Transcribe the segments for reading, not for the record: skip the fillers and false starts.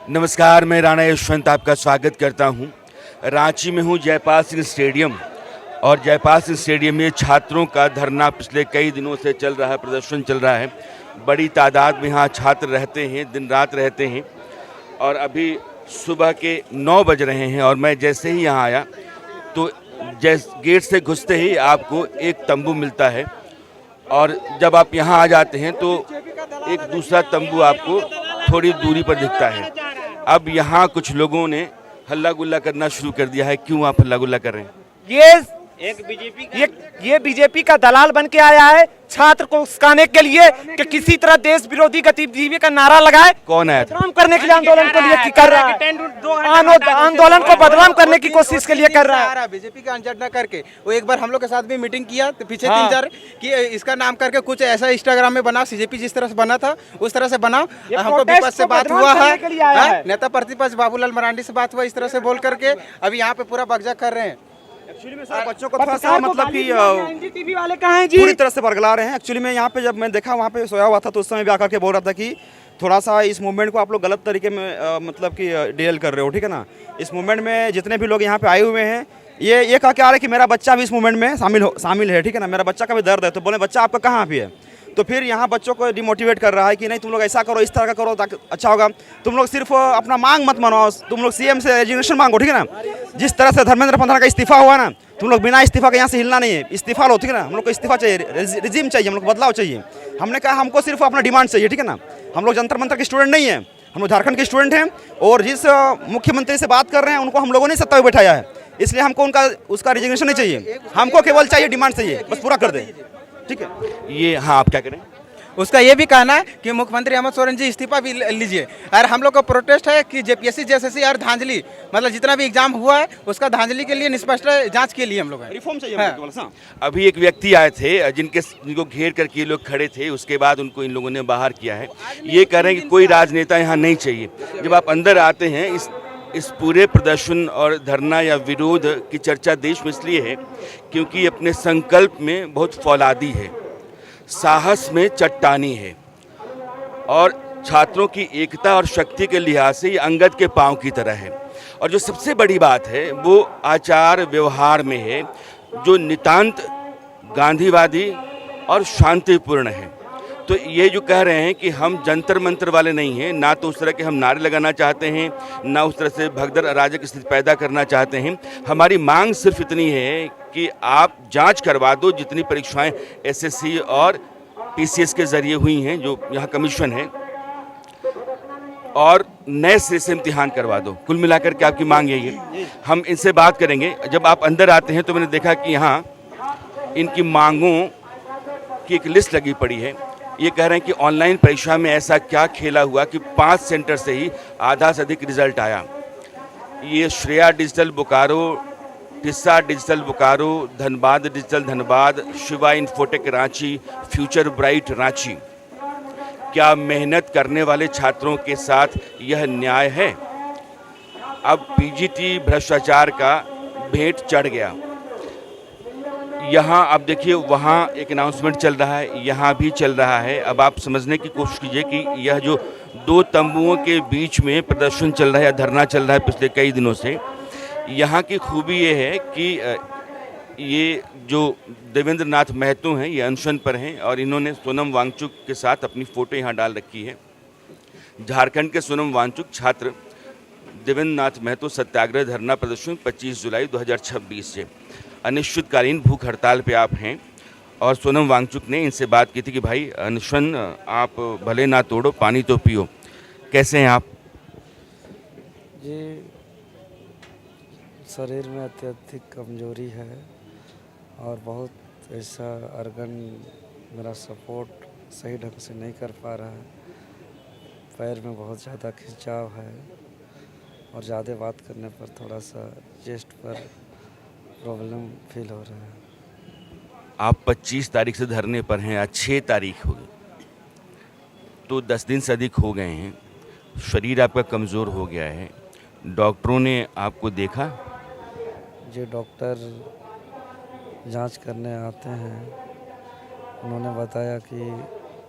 नमस्कार, मैं राणा यशवंत आपका स्वागत करता हूं। रांची में हूं जयपाल सिंह स्टेडियम और जयपाल सिंह स्टेडियम में छात्रों का धरना पिछले कई दिनों से चल रहा है, प्रदर्शन चल रहा है। बड़ी तादाद में यहाँ छात्र रहते हैं, दिन रात रहते हैं और अभी सुबह के 9 बज रहे हैं और मैं जैसे ही यहाँ आया तो गेट से घुसते ही आपको एक तंबू मिलता है और जब आप यहाँ आ जाते हैं तो एक दूसरा तंबू आपको थोड़ी दूरी पर दिखता है। अब यहाँ कुछ लोगों ने हल्ला गुल्ला करना शुरू कर दिया है। क्यों आप हल्ला गुल्ला कर रहे हैं? ये बीजेपी का दलाल बन के आया है छात्र को उस्काने के लिए कि किसी तरह देश विरोधी गतिविधि का नारा लगाए। कौन आया था? बदनाम करने के लिए आंदोलन को लिए कर रहा है, आंदोलन को बदनाम करने की कोशिश के लिए कर रहा है। बीजेपी का अनजर्ना करके वो एक बार हम लोग के साथ भी मीटिंग किया तो पीछे 3-4 कि इसका नाम करके कुछ ऐसा इंस्टाग्राम में बना, सीजेपी जिस तरह से बना था उस तरह से बना। हमको विपक्ष से बात हुआ है, नेता प्रतिपक्ष बाबूलाल मरांडी से बात हुआ, इस तरह से बोल करके अभी यहाँ पे पूरा बगजा कर रहे हैं। एक्चुअली में सर बच्चों को थोड़ा सा मतलब कि एनडीटीवी वाले कहाँ हैं जी? पूरी तरह से बरगला रहे हैं। एक्चुअली में यहाँ पे जब मैं देखा वहाँ पे सोया हुआ था तो उस समय भी आकर के बोल रहा था कि थोड़ा सा इस मूवमेंट को आप लोग गलत तरीके में मतलब कि डील कर रहे हो, ठीक है ना। इस मूवमेंट में जितने भी लोग यहाँ पे आए हुए हैं ये कह के आ रहे हैं कि मेरा बच्चा भी इस मूवमेंट में शामिल है, ठीक है ना, मेरा बच्चा का भी दर्द है। तो बोले बच्चा आपका कहाँ पे है? तो फिर यहाँ बच्चों को डिमोटिवेट कर रहा है कि नहीं तुम लोग ऐसा करो, इस तरह का करो ताकि अच्छा होगा। तुम लोग सिर्फ अपना मांग मत मनाओ, तुम लोग सीएम से रेजिग्नेशन मांगो, ठीक है ना। जिस तरह से धर्मेंद्र प्रधान का इस्तीफा हुआ ना, तुम लोग बिना इस्तीफा के यहाँ से हिलना नहीं है, इस्तीफा लो, ठीक है ना। हम लोग को इस्तीफा चाहिए, रिजीम चाहिए, हम लोग को बदलाव चाहिए। हमने कहा हमको सिर्फ अपना डिमांड चाहिए, ठीक है ना। हम लोग जंतर मंतर के स्टूडेंट नहीं हैं, हम लोग झारखंड के स्टूडेंट हैं और जिस मुख्यमंत्री से बात कर रहे हैं उनको हम लोगों ने सत्ता में बैठाया है, इसलिए हमको उसका रिजिग्नेशन नहीं चाहिए। हमको केवल चाहिए डिमांड चाहिए, बस पूरा कर दें, ठीक है। ये हाँ, आप क्या करें? उसका ये भी कहना है कि मुख्यमंत्री हेमंत सोरेन जी इस्तीफा भी लीजिए। और हम लोग का प्रोटेस्ट है कि जेपीएससी जेएसएससी और धांधली मतलब जितना भी एग्जाम हुआ है उसका धांधली के लिए निष्पक्ष जांच के लिए हम लोग रिफॉर्म चाहिए। हाँ। अभी एक व्यक्ति आए थे जिनको घेर करके ये लोग खड़े थे, उसके बाद उनको इन लोगों ने बाहर किया है। ये कह रहे हैं कि कोई राजनेता यहाँ नहीं चाहिए। जब आप अंदर आते हैं इस पूरे प्रदर्शन और धरना या विरोध की चर्चा देश में इसलिए है क्योंकि अपने संकल्प में बहुत फौलादी है, साहस में चट्टानी है और छात्रों की एकता और शक्ति के लिहाज से ये अंगद के पांव की तरह है। और जो सबसे बड़ी बात है वो आचार व्यवहार में है जो नितांत गांधीवादी और शांतिपूर्ण है। तो ये जो कह रहे हैं कि हम जंतर मंतर वाले नहीं हैं, ना तो उस तरह के हम नारे लगाना चाहते हैं, ना उस तरह से भगदड़ अराजक स्थिति पैदा करना चाहते हैं। हमारी मांग सिर्फ इतनी है कि आप जांच करवा दो जितनी परीक्षाएं एसएससी और पीसीएस के ज़रिए हुई हैं, जो यहाँ कमीशन है, और नए सिरे से इम्तिहान करवा दो। कुल मिलाकर के आपकी मांग यही है। हम इनसे बात करेंगे। जब आप अंदर आते हैं तो मैंने देखा कि यहाँ इनकी मांगों की एक लिस्ट लगी पड़ी है। ये कह रहे हैं कि ऑनलाइन परीक्षा में ऐसा क्या खेला हुआ कि 5 सेंटर से ही आधा से अधिक रिजल्ट आया। ये Shreya digital Bokaro, Tissa digital Bokaro, Dhanbad digital Dhanbad, Shiva infotech Ranchi, future bright Ranchi. क्या मेहनत करने वाले छात्रों के साथ यह न्याय है? अब पीजीटी भ्रष्टाचार का भेंट चढ़ गया। यहाँ अब देखिए, वहाँ एक अनाउंसमेंट चल रहा है, यहाँ भी चल रहा है। अब आप समझने की कोशिश कीजिए कि यह जो 2 तंबुओं के बीच में प्रदर्शन चल रहा है या धरना चल रहा है पिछले कई दिनों से, यहाँ की खूबी ये है कि ये जो देवेंद्र नाथ महतो हैं ये अनशन पर हैं और इन्होंने सोनम वांगचुक के साथ अपनी फ़ोटो यहाँ डाल रखी है। झारखंड के सोनम वांगचुक छात्र देवेंद्र नाथ महतो सत्याग्रह धरना प्रदर्शन 25 जुलाई 2026 से अनिश्चितकालीन भूख हड़ताल पे आप हैं और सोनम वांगचुक ने इनसे बात की थी कि भाई अनशन आप भले ना तोड़ो, पानी तो पियो। कैसे हैं आप? जी, शरीर में अत्यधिक कमजोरी है और बहुत ऐसा अर्गन मेरा सपोर्ट सही ढंग से नहीं कर पा रहा है। पैर में बहुत ज़्यादा खिंचाव है और ज़्यादा बात करने पर थोड़ा सा चेस्ट पर प्रॉब्लम फील हो रहा है। आप 25 तारीख से धरने पर हैं, आज 6 तारीख हो गई, तो 10 दिन से अधिक हो गए हैं। शरीर आपका कमज़ोर हो गया है। डॉक्टरों ने आपको देखा? जो डॉक्टर जांच करने आते हैं उन्होंने बताया कि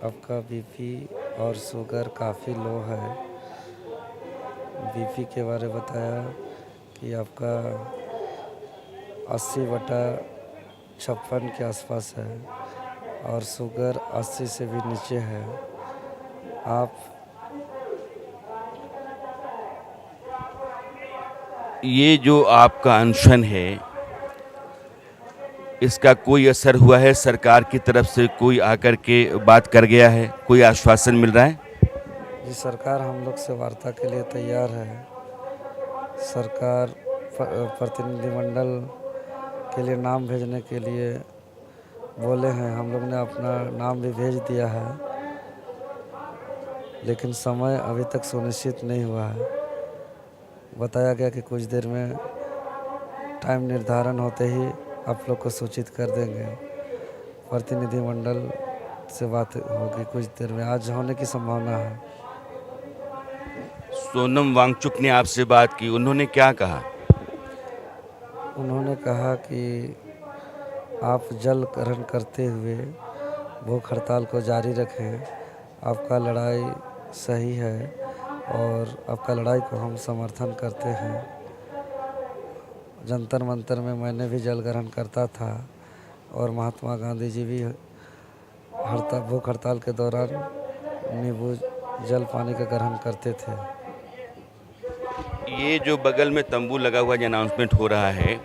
आपका बीपी और शुगर काफ़ी लो है बीपी के बारे बताया कि आपका 80/56 के आसपास है और शुगर 80 से भी नीचे है। आप ये जो आपका अनशन है, इसका कोई असर हुआ है? सरकार की तरफ से कोई आकर के बात कर गया है? कोई आश्वासन मिल रहा है? जी, सरकार हम लोग से वार्ता के लिए तैयार है। सरकार प्रतिनिधिमंडल के लिए नाम भेजने के लिए बोले हैं। हम लोग ने अपना नाम भी भेज दिया है, लेकिन समय अभी तक सुनिश्चित नहीं हुआ है। बताया गया कि कुछ देर में टाइम निर्धारण होते ही आप लोग को सूचित कर देंगे। प्रतिनिधिमंडल से बात होगी कुछ देर में, आज होने की संभावना है। सोनम वांगचुक ने आपसे बात की, उन्होंने क्या कहा? उन्होंने कहा कि आप जल ग्रहण करते हुए भूख हड़ताल को जारी रखें। आपका लड़ाई सही है और आपका लड़ाई को हम समर्थन करते हैं। जंतर मंतर में मैंने भी जल ग्रहण करता था और महात्मा गांधी जी भी भूख हड़ताल के दौरान नींबू जल पानी का ग्रहण करते थे। ये जो बगल में तंबू लगा हुआ जो अनाउंसमेंट हो रहा है,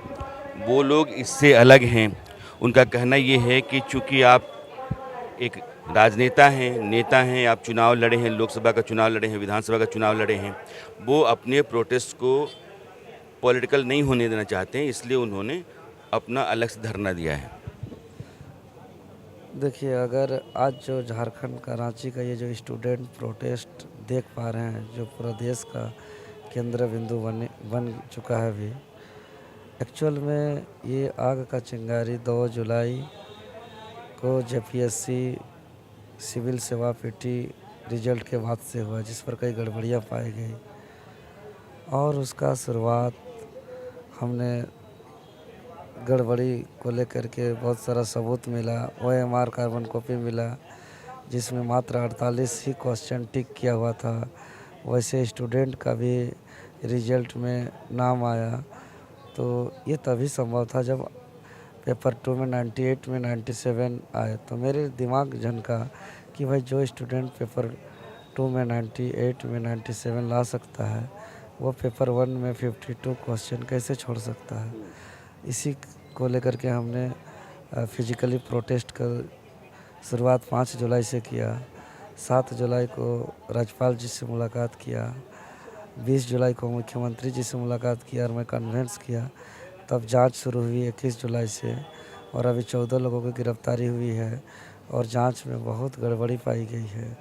वो लोग इससे अलग हैं। उनका कहना ये है कि चूँकि आप एक राजनेता हैं, नेता हैं, आप चुनाव लड़े हैं, लोकसभा का चुनाव लड़े हैं, विधानसभा का चुनाव लड़े हैं, वो अपने प्रोटेस्ट को पॉलिटिकल नहीं होने देना चाहते हैं, इसलिए उन्होंने अपना अलग से धरना दिया है। देखिए, अगर आज जो झारखंड का रांची का ये जो स्टूडेंट प्रोटेस्ट देख पा रहे हैं, जो पूरा देश का केंद्र बिंदु बन चुका है अभी, एक्चुअल में ये आग का चिंगारी 2 जुलाई को जेपीएससी सिविल सेवा पीटी रिजल्ट के बाद से हुआ, जिस पर कई गड़बड़ियाँ पाई गई और उसका शुरुआत हमने गड़बड़ी को लेकर के बहुत सारा सबूत मिला। OMR कार्बन कॉपी मिला जिसमें मात्र 48 ही क्वेश्चन टिक किया हुआ था। वैसे स्टूडेंट का भी रिजल्ट में नाम आया, तो ये तभी संभव था जब पेपर 2 में 98 में 97 आए। तो मेरे दिमाग झनका कि भाई जो स्टूडेंट पेपर 2 में 98 में 97 ला सकता है, वो पेपर 1 में 52 क्वेश्चन कैसे छोड़ सकता है। इसी को लेकर के हमने फिजिकली प्रोटेस्ट का शुरुआत 5 जुलाई से किया। 7 जुलाई को राज्यपाल जी से मुलाकात किया, 20 जुलाई को मुख्यमंत्री जी से मुलाकात किया और मैं कन्वेंस किया। तब जांच शुरू हुई 21 जुलाई से और अभी 14 लोगों की गिरफ्तारी हुई है और जांच में बहुत गड़बड़ी पाई गई है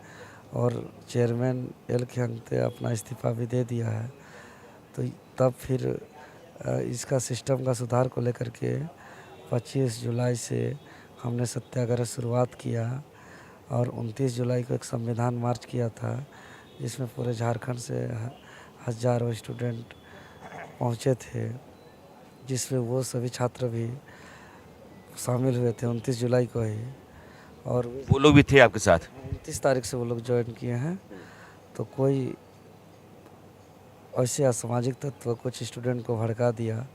और चेयरमैन एल खियांगते अपना इस्तीफ़ा भी दे दिया है। तो तब फिर इसका सिस्टम का सुधार को लेकर के 25 जुलाई से हमने सत्याग्रह शुरुआत किया और 29 जुलाई को एक संविधान मार्च किया था, जिसमें पूरे झारखंड से हज़ारों स्टूडेंट पहुँचे थे, जिसमें वो सभी छात्र भी शामिल हुए थे 29 जुलाई को ही। और वो लोग भी थे आपके साथ? 29 तारीख से वो लोग ज्वाइन किए हैं। तो कोई ऐसे असामाजिक तत्व कुछ स्टूडेंट को भड़का दिया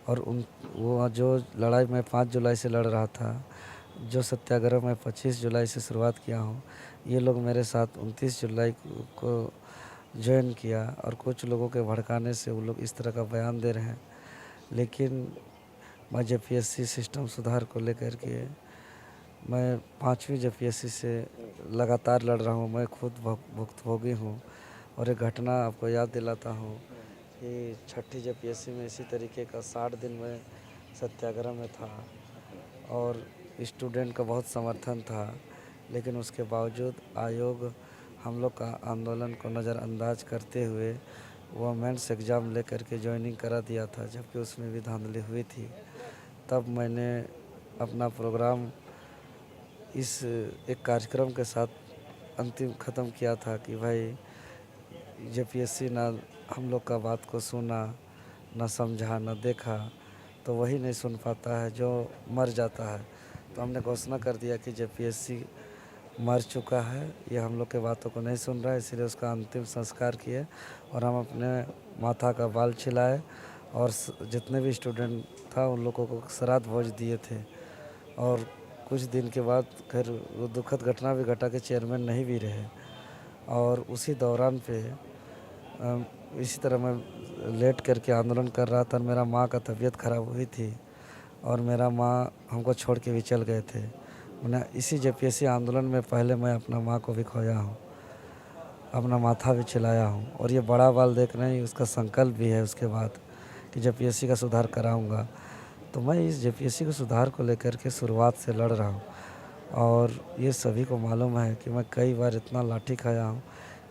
और वो जो लड़ाई मैं 5 जुलाई से लड़ रहा था, जो सत्याग्रह मैं 25 जुलाई से शुरुआत किया हूँ, ये लोग मेरे साथ 29 जुलाई को ज्वाइन किया और कुछ लोगों के भड़काने से वो लोग इस तरह का बयान दे रहे हैं। लेकिन मैं जेपीएससी सिस्टम सुधार को लेकर के मैं 5वीं जेपीएससी से लगातार लड़ रहा हूँ। मैं खुद भुक्तभोगी हूँ और एक घटना आपको याद दिलाता हूँ कि 6ठी जेपीएससी में इसी तरीके का 60 दिन में सत्याग्रह में था और स्टूडेंट का बहुत समर्थन था, लेकिन उसके बावजूद आयोग हम लोग का आंदोलन को नज़रअंदाज करते हुए वो मेंस एग्ज़ाम लेकर के ज्वाइनिंग करा दिया था, जबकि उसमें भी धांधली हुई थी। तब मैंने अपना प्रोग्राम इस एक कार्यक्रम के साथ अंतिम ख़त्म किया था कि भाई जेपीएससी ना हम लोग का बात को सुना, ना समझा, ना देखा, तो वही नहीं सुन पाता है जो मर जाता है। तो हमने घोषणा कर दिया कि जेपीएससी मर चुका है, ये हम लोग के बातों को नहीं सुन रहा है, इसलिए उसका अंतिम संस्कार किए और हम अपने माथा का बाल छिलाए और जितने भी स्टूडेंट था उन लोगों को श्राद्ध भोज दिए थे। और कुछ दिन के बाद खैर वो दुखद घटना भी घटा के चेयरमैन नहीं भी रहे। और उसी दौरान पे इसी तरह मैं लेट करके आंदोलन कर रहा था। मेरा माँ का तबीयत ख़राब हुई थी और मेरा माँ हमको छोड़ के भी चल गए थे। मैंने इसी जेपीएससी आंदोलन में पहले मैं अपना माँ को भी खोया हूँ, अपना माथा भी चिल्लाया हूँ। और ये बड़ा बाल देख रहे हैं, उसका संकल्प भी है उसके बाद कि जेपीएससी का सुधार कराऊंगा। तो मैं इस जेपीएससी के सुधार को लेकर के शुरुआत से लड़ रहा हूँ और ये सभी को मालूम है कि मैं कई बार इतना लाठी खाया हूँ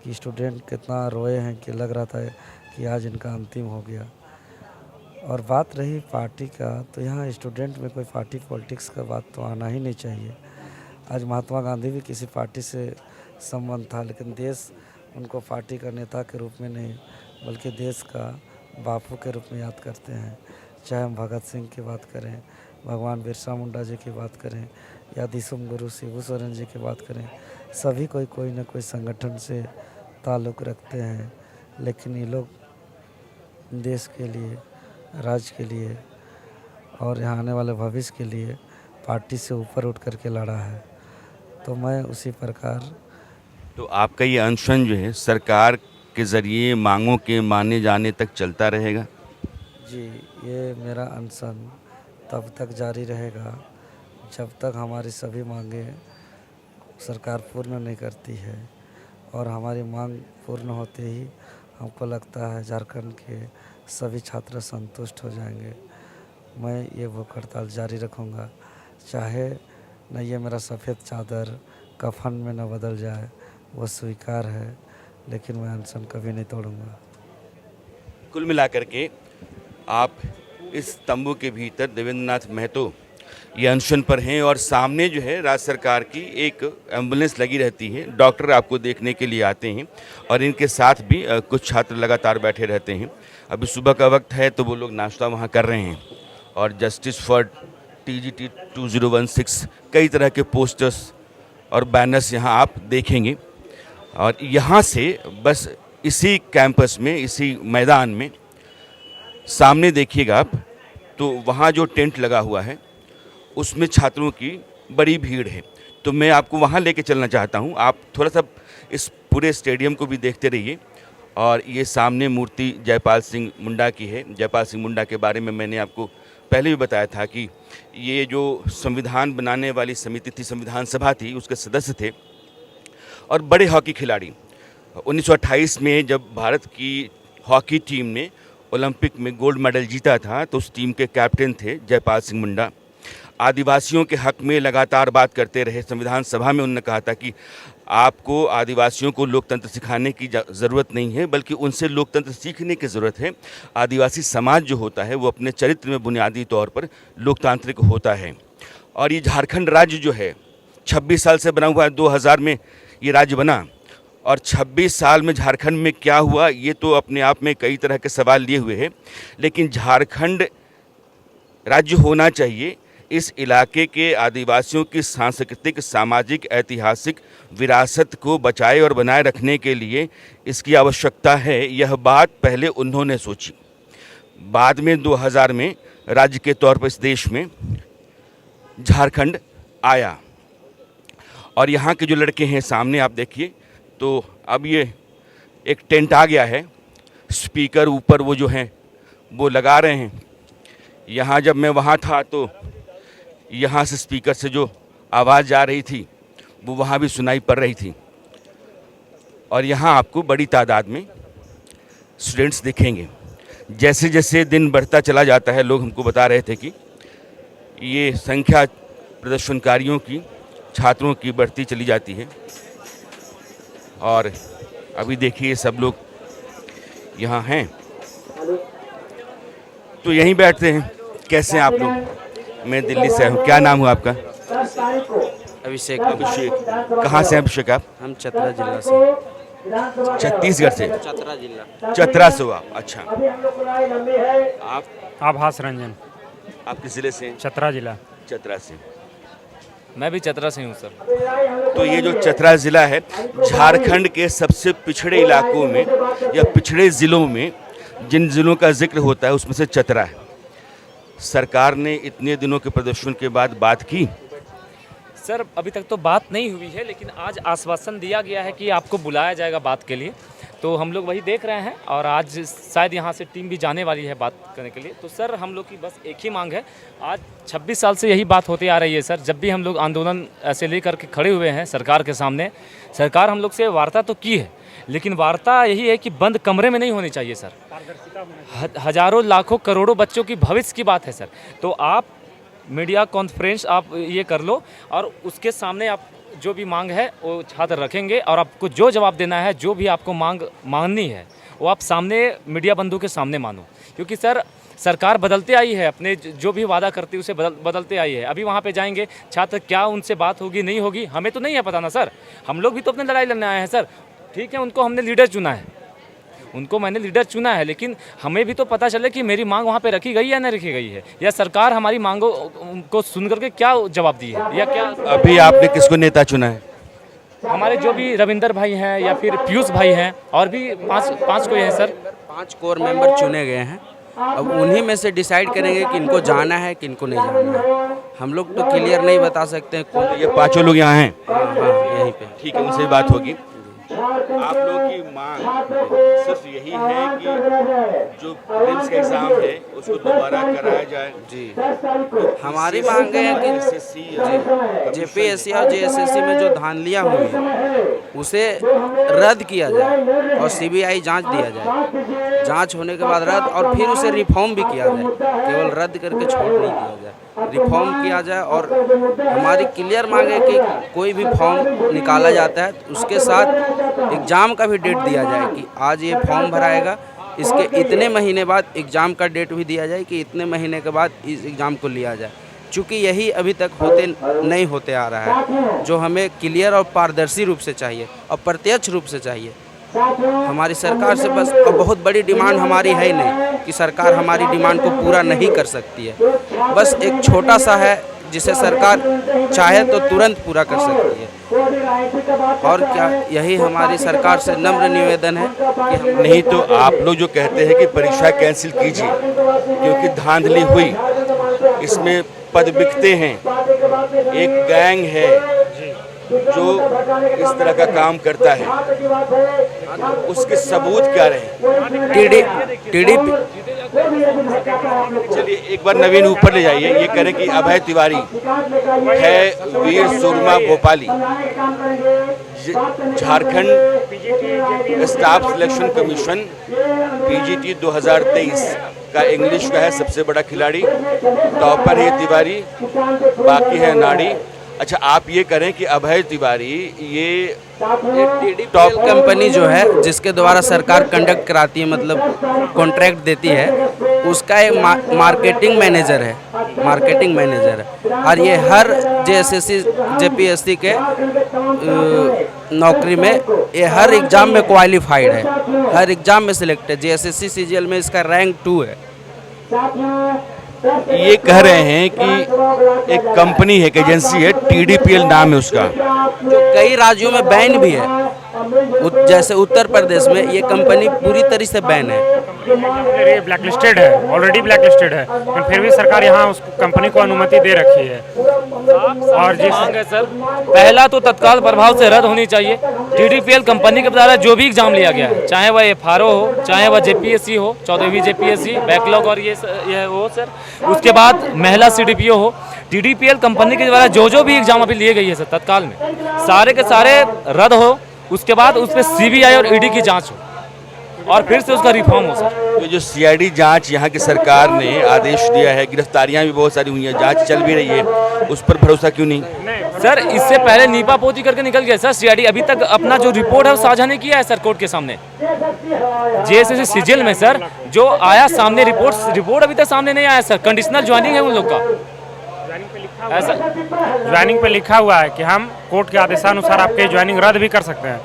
कि स्टूडेंट कितना रोए हैं कि लग रहा था कि आज इनका अंतिम हो गया। और बात रही पार्टी का, तो यहाँ स्टूडेंट में कोई पार्टी पॉलिटिक्स का बात तो आना ही नहीं चाहिए। आज महात्मा गांधी भी किसी पार्टी से संबंध था, लेकिन देश उनको पार्टी का नेता के रूप में नहीं बल्कि देश का बापू के रूप में याद करते हैं। चाहे हम भगत सिंह की बात करें, भगवान बिरसा मुंडा जी की बात करें या दिसुम गुरु शिबू सोरेन जी की बात करें, सभी कोई न कोई संगठन से ताल्लुक़ रखते हैं। लेकिन ये लोग देश के लिए, राज्य के लिए और यहाँ आने वाले भविष्य के लिए पार्टी से ऊपर उठ करके लड़ा है। तो मैं उसी प्रकार। तो आपका ये अनशन जो है सरकार के ज़रिए मांगों के माने जाने तक चलता रहेगा? जी, ये मेरा अनशन तब तक जारी रहेगा जब तक हमारी सभी मांगें सरकार पूर्ण नहीं करती है। और हमारी मांग पूर्ण होते ही हमको लगता है झारखंड के सभी छात्र संतुष्ट हो जाएंगे। मैं ये भूख हड़ताल जारी रखूँगा, चाहे न ये मेरा सफ़ेद चादर कफन में न बदल जाए, वो स्वीकार है, लेकिन मैं अनशन कभी नहीं तोड़ूंगा। कुल मिलाकर के आप इस तंबू के भीतर देवेंद्र नाथ महतो ये अनशन पर हैं और सामने जो है राज्य सरकार की एक एम्बुलेंस लगी रहती है। डॉक्टर आपको देखने के लिए आते हैं और इनके साथ भी कुछ छात्र लगातार बैठे रहते हैं। अभी सुबह का वक्त है तो वो लोग नाश्ता वहाँ कर रहे हैं और जस्टिस फॉर TGT 2016 कई तरह के पोस्टर्स और बैनर्स यहाँ आप देखेंगे। और यहाँ से बस इसी कैंपस में, इसी मैदान में सामने देखिएगा आप, तो वहाँ जो टेंट लगा हुआ है उसमें छात्रों की बड़ी भीड़ है। तो मैं आपको वहाँ लेके चलना चाहता हूँ। आप थोड़ा सा इस पूरे स्टेडियम को भी देखते रहिए। और ये सामने मूर्ति जयपाल सिंह मुंडा की है। जयपाल सिंह मुंडा के बारे में मैंने आपको पहले भी बताया था कि ये जो संविधान बनाने वाली समिति थी, संविधान सभा थी, उसके सदस्य थे और बड़े हॉकी खिलाड़ी। 1928 में जब भारत की हॉकी टीम ने ओलंपिक में गोल्ड मेडल जीता था तो उस टीम के कैप्टन थे जयपाल सिंह मुंडा। आदिवासियों के हक में लगातार बात करते रहे। संविधान सभा में उन्होंने कहा था कि आपको आदिवासियों को लोकतंत्र सिखाने की ज़रूरत नहीं है, बल्कि उनसे लोकतंत्र सीखने की ज़रूरत है। आदिवासी समाज जो होता है वो अपने चरित्र में बुनियादी तौर पर लोकतांत्रिक होता है। और ये झारखंड राज्य जो है 26 साल से बना हुआ है। 2000 में ये राज्य बना और 26 साल में झारखंड में क्या हुआ ये तो अपने आप में कई तरह के सवाल लिए हुए हैं। लेकिन झारखंड राज्य होना चाहिए। इस इलाके के आदिवासियों की सांस्कृतिक, सामाजिक, ऐतिहासिक विरासत को बचाए और बनाए रखने के लिए इसकी आवश्यकता है। यह बात पहले उन्होंने सोची। बाद में 2000 में राज्य के तौर पर इस देश में झारखंड आया। और यहाँ के जो लड़के हैं सामने आप देखिए, तो अब ये एक टेंट आ गया है। स्पीकर ऊपर वो जो हैं वो लगा रहे हैं। यहाँ जब मैं वहाँ था तो यहाँ से स्पीकर से जो आवाज़ जा रही थी वो वहाँ भी सुनाई पड़ रही थी। और यहाँ आपको बड़ी तादाद में स्टूडेंट्स दिखेंगे। जैसे जैसे दिन बढ़ता चला जाता है, लोग हमको बता रहे थे कि ये संख्या प्रदर्शनकारियों की, छात्रों की बढ़ती चली जाती है। और अभी देखिए सब लोग यहाँ हैं तो यहीं बैठते हैं। कैसे हैं आप लोग? मैं दिल्ली से हूँ। क्या नाम हुआ आपका? अभिषेक। अभिषेक। कहाँ से हैं अभिषेक आप? हम चतरा जिला से। छत्तीसगढ़ से? चतरा जिला। चतरा से हुआ। अच्छा। आप? आभास रंजन। आप किस जिले से? चतरा जिला। चतरा से। मैं भी चतरा से हूँ सर। तो ये जो चतरा ज़िला है, झारखंड के सबसे पिछड़े इलाकों में या पिछड़े ज़िलों में जिन ज़िलों का जिक्र होता है उसमें से चतरा है। सरकार ने इतने दिनों के प्रदर्शन के बाद बात की? सर अभी तक तो बात नहीं हुई है, लेकिन आज आश्वासन दिया गया है कि आपको बुलाया जाएगा बात के लिए, तो हम लोग वही देख रहे हैं और आज शायद यहाँ से टीम भी जाने वाली है बात करने के लिए। तो सर हम लोग की बस एक ही मांग है, आज 26 साल से यही बात होती आ रही है सर। जब भी हम लोग आंदोलन ऐसे लेकर के खड़े हुए हैं सरकार के सामने, सरकार हम लोग से वार्ता तो की है, लेकिन वार्ता यही है कि बंद कमरे में नहीं होनी चाहिए सर। हजारों लाखों करोड़ों बच्चों की भविष्य की बात है सर। तो आप मीडिया कॉन्फ्रेंस आप ये कर लो और उसके सामने आप जो भी मांग है वो छात्र रखेंगे और आपको जो जवाब देना है, जो भी आपको मांगनी है वो आप सामने मीडिया बंधु के सामने मानो। क्योंकि सर सरकार बदलते आई है, अपने जो भी वादा करती है उसे बदलते आई है। अभी वहाँ पे जाएंगे छात्र, क्या उनसे बात होगी नहीं होगी हमें तो नहीं है पता ना सर। हम लोग भी तो अपनी लड़ाई लड़ने आए हैं सर। ठीक है, उनको हमने लीडर चुना है, उनको मैंने लीडर चुना है, लेकिन हमें भी तो पता चले कि मेरी मांग वहाँ पे रखी गई या नहीं रखी गई है, या सरकार हमारी मांगों को सुन करके क्या जवाब दी है या क्या। अभी आपने किसको नेता चुना है? हमारे जो भी रविंदर भाई हैं या फिर पीयूष भाई हैं और भी पाँच कोई हैं सर। 5 कोर मेंबर चुने गए हैं। अब उन्हीं में से डिसाइड करेंगे कि इनको जाना है कि इनको नहीं जाना है। हम लोग तो क्लियर नहीं बता सकते हैं कौन। ये पांचों लोग यहाँ हैं? हाँ, यहीं पे। ठीक है, उनसे बात होगी। आप लोगों की मांग सिर्फ यही है कि जो प्रीलिम्स का एग्जाम है उसको दोबारा कराया जाए? जी, हमारी मांग है कि जेपीएससी और जेएसएससी में जो धांधलियाँ हुई हैं उसे रद्द किया जाए और सीबीआई जांच दिया जाए। जांच होने के बाद रद्द और फिर उसे रिफॉर्म भी किया जाए, केवल रद्द करके छोड़ नहीं दिया जाए, रिफॉर्म किया जाए। और हमारी क्लियर मांग है कि कोई भी फॉर्म निकाला जाता है तो उसके साथ एग्ज़ाम का भी डेट दिया जाए कि आज ये फॉर्म भराएगा, इसके इतने महीने बाद एग्ज़ाम का डेट भी दिया जाए कि इतने महीने के बाद इस एग्ज़ाम को लिया जाए। चूँकि यही अभी तक नहीं होते आ रहा है, जो हमें क्लियर और पारदर्शी रूप से चाहिए और प्रत्यक्ष रूप से चाहिए। हमारी सरकार से बस अब बहुत बड़ी डिमांड हमारी है ही नहीं कि सरकार हमारी डिमांड को पूरा नहीं कर सकती है। बस एक छोटा सा है जिसे सरकार चाहे तो तुरंत पूरा कर सकती है। और क्या, यही हमारी सरकार से नम्र निवेदन है कि नहीं तो आप लोग जो कहते हैं कि परीक्षा कैंसिल कीजिए क्योंकि धांधली हुई, इसमें पद बिकते हैं, एक गैंग है जो इस तरह का काम करता है, उसके सबूत क्या रहे? टीडीपी। चलिए एक बार नवीन ऊपर ले जाइए। ये करें कि अभय तिवारी है वीर Soorma Bhopali, Jharkhand staff selection commission PGT 2023 का इंग्लिश का है सबसे बड़ा खिलाड़ी, टॉपर है तिवारी, बाकी है नाड़ी। अच्छा, आप ये करें कि अभय तिवारी ये टॉप कंपनी जो है जिसके द्वारा सरकार कंडक्ट कराती है, मतलब कॉन्ट्रैक्ट देती है, उसका एक मार्केटिंग मैनेजर है और ये हर जेएसएससी जेपीएससी के नौकरी में ये हर एग्ज़ाम में क्वालिफाइड है, हर एग्ज़ाम में सिलेक्ट है। जेएसएससी सीजीएल में इसका रैंक 2 है। ये कह रहे हैं कि एक कंपनी है, एक एजेंसी है, टीडीपीएल नाम है उसका, जो कई राज्यों में बैन भी है, जैसे उत्तर प्रदेश में ये कंपनी पूरी तरह से बैन है। ब्लैक लिस्टेड है, ऑलरेडी ब्लैक लिस्टेड है, लेकिन फिर भी सरकार यहाँ उस कंपनी को अनुमति दे रखी है। और जिस मांग है सर, पहला तो तत्काल प्रभाव से रद्द होनी चाहिए। टीडीपीएल कंपनी के द्वारा जो भी एग्जाम लिया गया है, चाहे वह एफआरओ हो, चाहे वह जेपीएससी हो, 14वीं जेपीएससी बैकलॉग और ये हो सर, उसके बाद महिला सीडीपीओ हो, टीडीपीएल कंपनी के द्वारा जो भी एग्जाम अभी लिए गई है सर तत्काल में, सारे के सारे रद्द हो। उसके बाद उस पर सीबीआई और ईडी की जांच हो और फिर से उसका रिफॉर्म हो सर। तो जो सीआईडी जांच यहाँ की सरकार ने आदेश दिया है, गिरफ्तारियां भी बहुत सारी हुई हैं, जांच चल भी रही है, उस पर भरोसा क्यों नहीं? सर इससे पहले नीपा पोती करके निकल गया सर सीआईडी, अभी तक अपना जो रिपोर्ट है वो साझा नहीं किया है सर कोर्ट के सामने। जेएसएससी सीजीएल में सर जो आया सामने रिपोर्ट अभी तक सामने नहीं आया सर। कंडीशनल ज्वाइनिंग है उन लोग का, ऐसा ज्वाइनिंग पे लिखा हुआ है कि हम कोर्ट के आदेशानुसार आपके ज्वाइनिंग रद्द भी कर सकते हैं।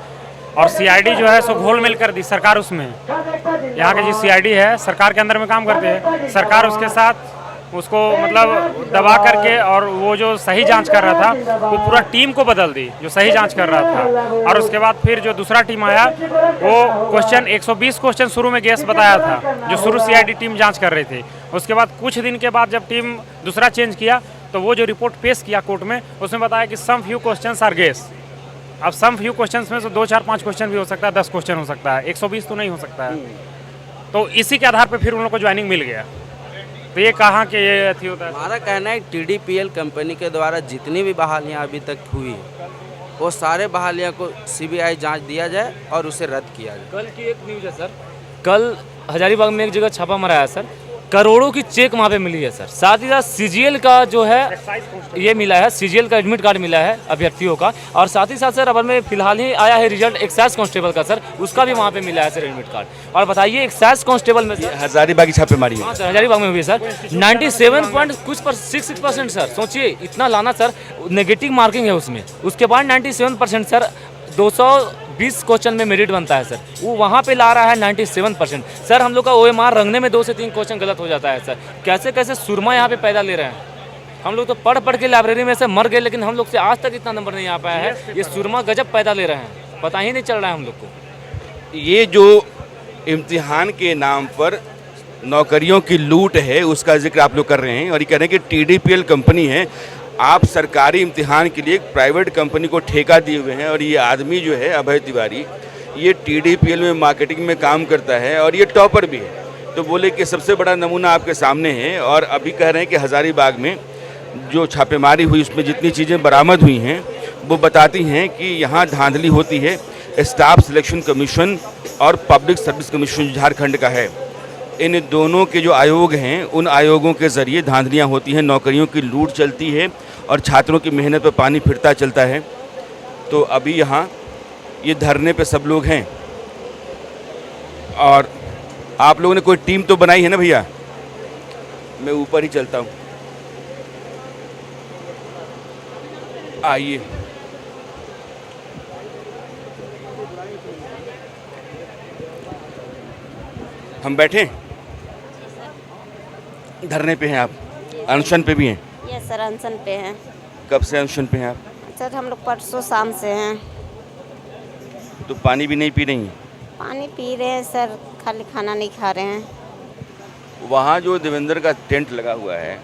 और सीआईडी जो है सो घोल मिल कर दी सरकार उसमें। यहाँ की जो सीआईडी है सरकार के अंदर में काम करते हैं, सरकार उसके साथ उसको मतलब दबा करके, और वो जो सही जांच कर रहा था वो पूरा टीम को बदल दी जो सही जांच कर रहा था। और उसके बाद फिर जो दूसरा टीम आया वो क्वेश्चन 120 क्वेश्चन शुरू में गैस बताया था जो शुरू सीआईडी टीम जांच कर रही थी। उसके बाद कुछ दिन के बाद जब टीम दूसरा चेंज किया तो वो जो रिपोर्ट पेश किया कोर्ट में उसमें बताया कि some few questions are guess. अब सम फ्यू क्वेश्चंस में से 2, 4, 5 क्वेश्चन भी हो सकता है, 10 क्वेश्चन हो सकता है, 120 तो नहीं हो सकता है। तो इसी के आधार पे फिर उन लोगों को ज्वाइनिंग मिल गया। तो ये कहाँ के ये अथी होता है। हमारा कहना है TDPL कंपनी के द्वारा जितनी भी बहालियाँ अभी तक हुई है वो सारे बहालियाँ को CBI जांच दिया जाए और उसे रद्द किया जाए। कल की एक न्यूज़ है सर, कल हजारीबाग में एक जगह छापा मरा है सर, करोड़ों की चेक वहाँ पे मिली है सर। साथ ही साथ CGL का जो है ये मिला है, CGL का एडमिट कार्ड मिला है अभ्यर्थियों का। और साथ ही साथ सर अबर में फिलहाल ही आया है रिजल्ट एक्साइज कांस्टेबल का सर, उसका भी वहाँ पे मिला है सर एडमिट कार्ड। और बताइए एक्साइज कांस्टेबल में सर हजारीबाग की छापेमारी है। हाँ सर हजारीबाग में हुई है सर 97.66% सर। सोचिए इतना लाना सर, नेगेटिव मार्किंग है उसमें। उसके बाद 97% सर 220 क्वेश्चन में मेरिट बनता है सर, वो वहाँ पे ला रहा है 97%। सर हम लोग का OMR रंगने में 2 से 3 क्वेश्चन गलत हो जाता है सर। कैसे कैसे सुरमा यहाँ पे पैदा ले रहे हैं। हम लोग तो पढ़ के लाइब्रेरी में से मर गए, लेकिन हम लोग से आज तक इतना नंबर नहीं आ पाया है। ये सुरमा गजब पैदा ले रहे हैं, पता ही नहीं चल रहा है हम लोग को। ये जो इम्तिहान के नाम पर नौकरियों की लूट है उसका जिक्र आप लोग कर रहे हैं और ये कह रहे हैं कि TDPL कंपनी है। आप सरकारी इम्तिहान के लिए एक प्राइवेट कंपनी को ठेका दिए हुए हैं और ये आदमी जो है अभय तिवारी ये TDPL में मार्केटिंग में काम करता है और ये टॉपर भी है। तो बोले कि सबसे बड़ा नमूना आपके सामने है। और अभी कह रहे हैं कि हजारीबाग में जो छापेमारी हुई उसमें जितनी चीज़ें बरामद हुई हैं वो बताती हैं कि यहाँ धांधली होती है। स्टाफ सिलेक्शन कमीशन और पब्लिक सर्विस कमीशन झारखंड का है, इन दोनों के जो आयोग हैं उन आयोगों के ज़रिए धांधलियाँ होती हैं, नौकरियों की लूट चलती है और छात्रों की मेहनत पर पानी फिरता चलता है। तो अभी यहाँ ये धरने पे सब लोग हैं। और आप लोगों ने कोई टीम तो बनाई है ना भैया? मैं ऊपर ही चलता हूँ, आइए। हम बैठे धरने पे हैं, आप अनशन पे भी हैं? ये सर अनशन पे हैं। कब से अनशन पे हैं आप? सर हम लोग परसों शाम से हैं। तो पानी भी नहीं पी रही हैं? पानी पी रहे हैं सर, खाली खाना नहीं खा रहे हैं। वहाँ जो देवेंद्र का टेंट लगा हुआ है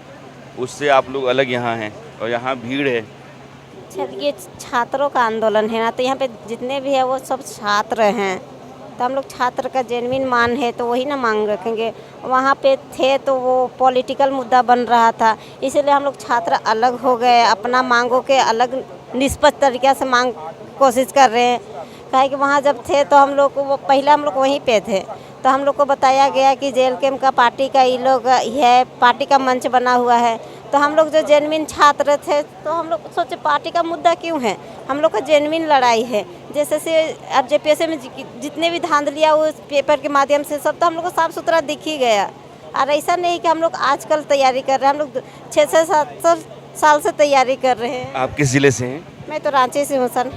उससे आप लोग अलग यहाँ हैं और यहाँ भीड़ है। सर ये छात्रों का आंदोलन है ना, तो यहाँ पे जितने भी है वो सब छात्र हैं। तो हम लोग छात्र का जेन्युइन मान है तो वही ना मांग रखेंगे। वहाँ पे थे तो वो पॉलिटिकल मुद्दा बन रहा था, इसीलिए हम लोग छात्र अलग हो गए, अपना मांगों के अलग निष्पक्ष तरीक़े से मांग कोशिश कर रहे हैं। काहे कि वहाँ जब थे तो हम लोग को पहले हम लोग वहीं पे थे तो हम लोग को बताया गया कि JLKM का पार्टी का ये लोग है, पार्टी का मंच बना हुआ है। तो हम लोग जो जेन्युइन छात्र थे तो हम लोग सोचे पार्टी का मुद्दा क्यों है, हम लोग का जेन्युइन लड़ाई है। जैसे से अब JPSC में जितने भी धांधलियाँ उस पेपर के माध्यम से सब तो हम लोग को साफ सुथरा दिख ही गया। और ऐसा नहीं कि हम लोग आजकल तैयारी कर रहे हैं, हम लोग 6-7 साल से तैयारी कर रहे हैं। आप किस ज़िले से हैं? मैं तो रांची से हूँ सर।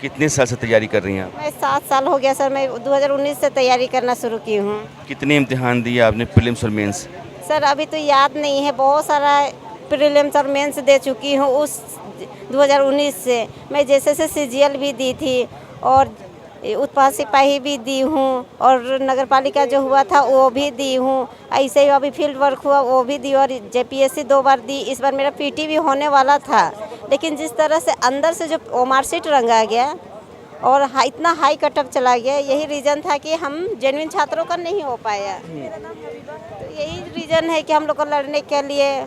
कितने साल से तैयारी कर रही हैं आप? मैं 7 साल हो गया सर, मैं 2019 से तैयारी करना शुरू की हूँ। कितने इम्तिहान दिए आपने, प्रीलिम्स और मेंस? सर अभी तो याद नहीं है, बहुत सारा प्रीलिम्स और मेंस दे चुकी हूँ उस 2019 से। मैं जैसे CGL भी दी थी और उत्पाद सिपाही भी दी हूँ और नगर पालिका जो हुआ था वो भी दी हूँ। ऐसे ही अभी फील्ड वर्क हुआ वो भी दी और JPSC 2 बार दी। इस बार मेरा PT भी होने वाला था, लेकिन जिस तरह से अंदर से जो OMR शीट रंगा गया और इतना हाई कटअप चला गया, यही रीज़न था कि हम जेन्युइन छात्रों का नहीं हो पाया। तो यही रीज़न है कि हम लोग को लड़ने के लिए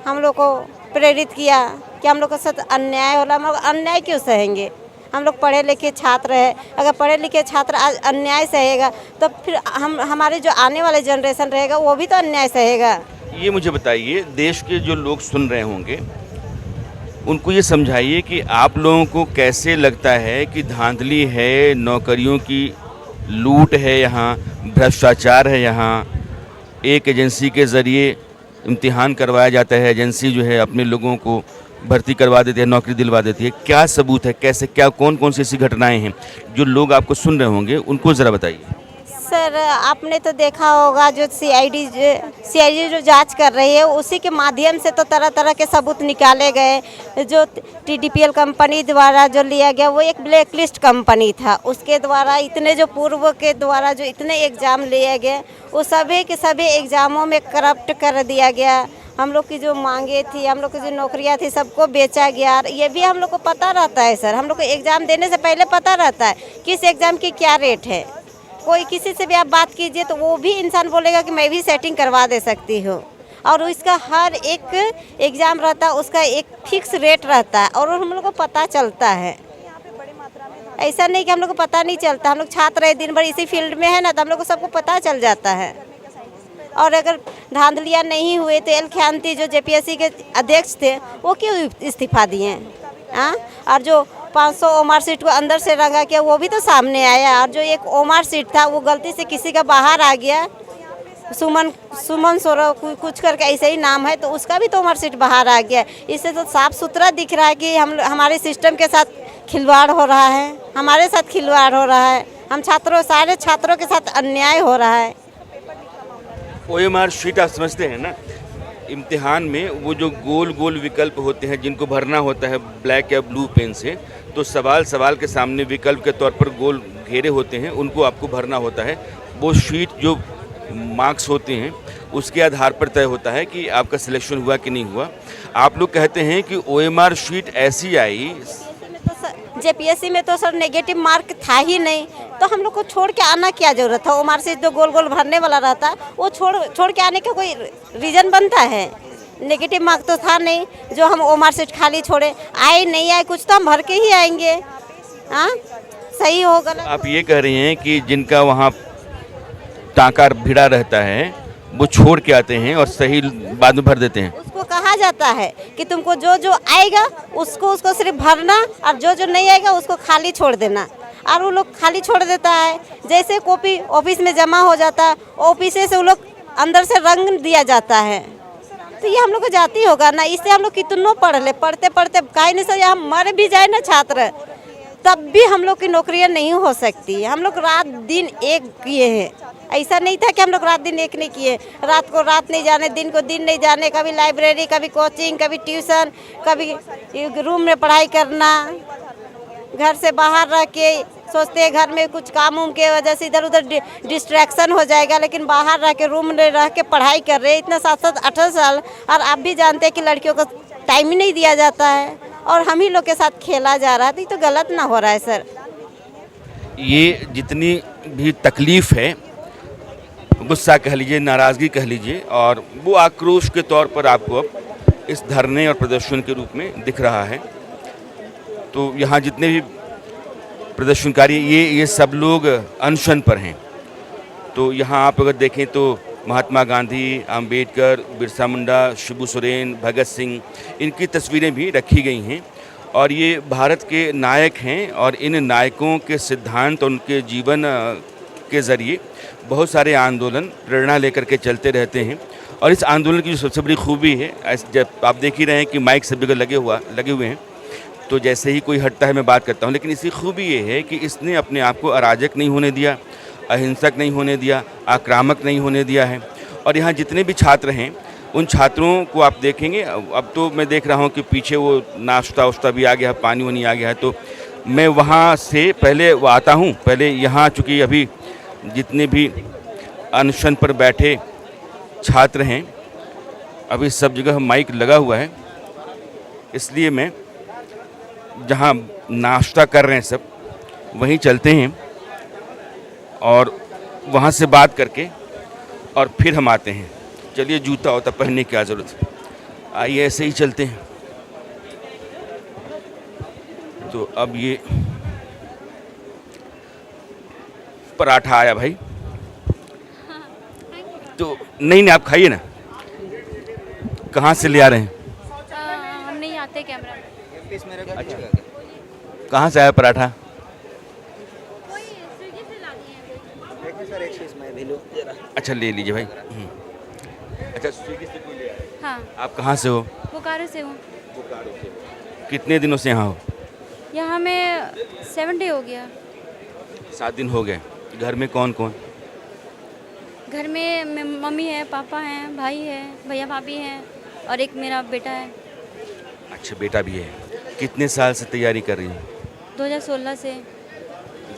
हम लोग को प्रेरित किया कि हम लोग के साथ अन्याय होला। हम लोग अन्याय क्यों सहेंगे? हम लोग पढ़े लिखे छात्र हैं, अगर पढ़े लिखे छात्र आज अन्याय सहेगा तो फिर हमारे जो आने वाले जनरेशन रहेगा वो भी तो अन्याय सहेगा। ये मुझे बताइए, देश के जो लोग सुन रहे होंगे उनको ये समझाइए कि आप लोगों को कैसे लगता है कि धांधली है, नौकरियों की लूट है, यहाँ भ्रष्टाचार है, यहाँ एक एजेंसी के ज़रिए इम्तिहान करवाया जाता है, एजेंसी जो है अपने लोगों को भर्ती करवा देती है, नौकरी दिलवा देती है। क्या सबूत है, कैसे, क्या कौन कौन सी ऐसी घटनाएं हैं जो लोग आपको सुन रहे होंगे उनको ज़रा बताइए। सर आपने तो देखा होगा जो सीआईडी जो जांच कर रही है उसी के माध्यम से तो तरह तरह के सबूत निकाले गए। जो टीडीपीएल कंपनी द्वारा जो लिया गया वो एक ब्लैक लिस्ट कंपनी था, उसके द्वारा इतने जो पूर्व के द्वारा जो इतने एग्ज़ाम लिए गए वो सभी के सभी एग्ज़ामों में करप्ट कर दिया गया। हम लोग की जो मांगे थी, हम लोग की जो नौकरियां थी, सबको बेचा गया। ये भी हम लोग को पता रहता है सर, हम लोग को एग्ज़ाम देने से पहले पता रहता है किस एग्ज़ाम की क्या रेट है। कोई किसी से भी आप बात कीजिए तो वो भी इंसान बोलेगा कि मैं भी सेटिंग करवा दे सकती हूँ। और इसका हर एक एग्ज़ाम रहता है, उसका एक फिक्स रेट रहता है और हम लोग को पता चलता है। ऐसा नहीं कि हम लोग को पता नहीं चलता, हम लोग छात्र है, दिन भर इसी फील्ड में है ना, तो हम लोग को सबको पता चल जाता है। और अगर धांधलियाँ नहीं हुए तो एल ख्यांती जो जेपीएससी के अध्यक्ष थे वो क्यों इस्तीफा दिए? हाँ, और जो 500 ओमार सीट को अंदर से रंगा किया वो भी तो सामने आया। और जो एक ओमार सीट था वो गलती से किसी का बाहर आ गया, सुमन सोरा कुछ करके ऐसे ही नाम है, तो उसका भी तो ओमार सीट बाहर आ गया। इससे तो साफ सुथरा दिख रहा है कि हमारे सिस्टम के साथ खिलवाड़ हो रहा है, हमारे साथ खिलवाड़ हो रहा है, हम छात्रों सारे छात्रों के साथ अन्याय हो रहा है। ओएमआर शीट आप समझते हैं ना, इम्तिहान में वो जो गोल गोल विकल्प होते हैं जिनको भरना होता है ब्लैक या ब्लू पेन से, तो सवाल के सामने विकल्प के तौर पर गोल घेरे होते हैं, उनको आपको भरना होता है। वो शीट जो मार्क्स होते हैं उसके आधार पर तय होता है कि आपका सिलेक्शन हुआ कि नहीं हुआ। आप लोग कहते हैं कि ओएमआर शीट ऐसी आई, जेपीएससी में तो सर नेगेटिव मार्क था ही नहीं, तो हम लोग को छोड़ के आना क्या जरूरत था? ओमार सीट जो गोल गोल भरने वाला रहता वो छोड़ के आने का कोई रीज़न बनता है? नेगेटिव मार्क तो था नहीं जो हम ओमार सीट खाली छोड़े, आए नहीं आए कुछ तो हम भर के ही आएंगे। हाँ, सही होगा ना? आप ये कह रहे हैं कि जिनका वहाँ टाँका भिड़ा रहता है वो छोड़ के आते हैं और सही बाद में भर देते हैं। उसको कहा जाता है कि तुमको जो जो आएगा उसको सिर्फ भरना और जो जो नहीं आएगा उसको खाली छोड़ देना। और वो लोग खाली छोड़ देता है, जैसे कॉपी ऑफिस में जमा हो जाता है, ऑफिस से वो लोग अंदर से रंग दिया जाता है। तो ये हम लोग को जाती होगा ना, इससे हम लोग कितनों पढ़ते काहे नहीं सर, हम मर भी जाए ना छात्र तब भी हम लोग की नौकरियां नहीं हो सकती। हम लोग रात दिन एक किए हैं, ऐसा नहीं था कि हम लोग रात दिन एक नहीं किए। रात को रात नहीं जाने, दिन को दिन नहीं जाने, कभी लाइब्रेरी, कभी कोचिंग, कभी ट्यूशन, कभी रूम में पढ़ाई करना। घर से बाहर रह के सोचते हैं घर में कुछ काम उम के वजह से इधर उधर डिस्ट्रैक्शन हो जाएगा, लेकिन बाहर रह के रूम में रह के पढ़ाई कर रहे हैं इतना 7-8 साल। और आप भी जानते हैं कि लड़कियों को टाइम ही नहीं दिया जाता है और हम ही लोग के साथ खेला जा रहा है, तो ये तो गलत ना हो रहा है सर। ये जितनी भी तकलीफ़ है, गुस्सा कह लीजिए, नाराज़गी कह लीजिए, और वो आक्रोश के तौर पर आपको अब इस धरने और प्रदर्शन के रूप में दिख रहा है। तो यहाँ जितने भी प्रदर्शनकारी ये सब लोग अनशन पर हैं। तो यहाँ आप अगर देखें तो महात्मा गांधी, अंबेडकर, बिरसा मुंडा, शिबू सोरेन, भगत सिंह, इनकी तस्वीरें भी रखी गई हैं। और ये भारत के नायक हैं और इन नायकों के सिद्धांत और उनके जीवन के ज़रिए बहुत सारे आंदोलन प्रेरणा लेकर के चलते रहते हैं। और इस आंदोलन की जो सबसे बड़ी खूबी है, जब आप देख ही रहे हैं कि माइक सभी को लगे हुए हैं, तो जैसे ही कोई हटता है मैं बात करता हूँ, लेकिन इसकी खूबी ये है कि इसने अपने आप को अराजक नहीं होने दिया, अहिंसक नहीं होने दिया, आक्रामक नहीं होने दिया है। और यहाँ जितने भी छात्र हैं उन छात्रों को आप देखेंगे, अब तो मैं देख रहा हूँ कि पीछे वो नाश्ता उश्ता भी आ गया है, पानी वानी आ गया है, तो मैं वहाँ से पहले वो आता हूँ। पहले यहाँ चूँकि अभी जितने भी अनशन पर बैठे छात्र हैं, अभी सब जगह माइक लगा हुआ है, इसलिए मैं जहाँ नाश्ता कर रहे हैं सब वहीं चलते हैं और वहाँ से बात करके और फिर हम आते हैं। चलिए, जूता होता पहनने की क्या ज़रूरत है, आइए ऐसे ही चलते हैं। तो अब ये पराठा आया भाई, तो नहीं आप खाइए ना। कहाँ से ले आ रहे हैं? हम नहीं आते कैमरा में। अच्छा, कहाँ से आया पराठा? अच्छा, ले लीजिए भाई। अच्छा, स्विगी से कोई ले आया? हाँ। आप कहाँ से हो? बोकारो से हूँ। बोकारो से। कितने दिनों से यहाँ हो? यहाँ में 7 डे हो गया। 7 दिन हो गए। घर में कौन कौन? घर में मम्मी है, पापा हैं, भाई है, भैया भाभी हैं और एक मेरा बेटा है। अच्छा, बेटा भी है। कितने साल से तैयारी कर रही हैं? 2016 से।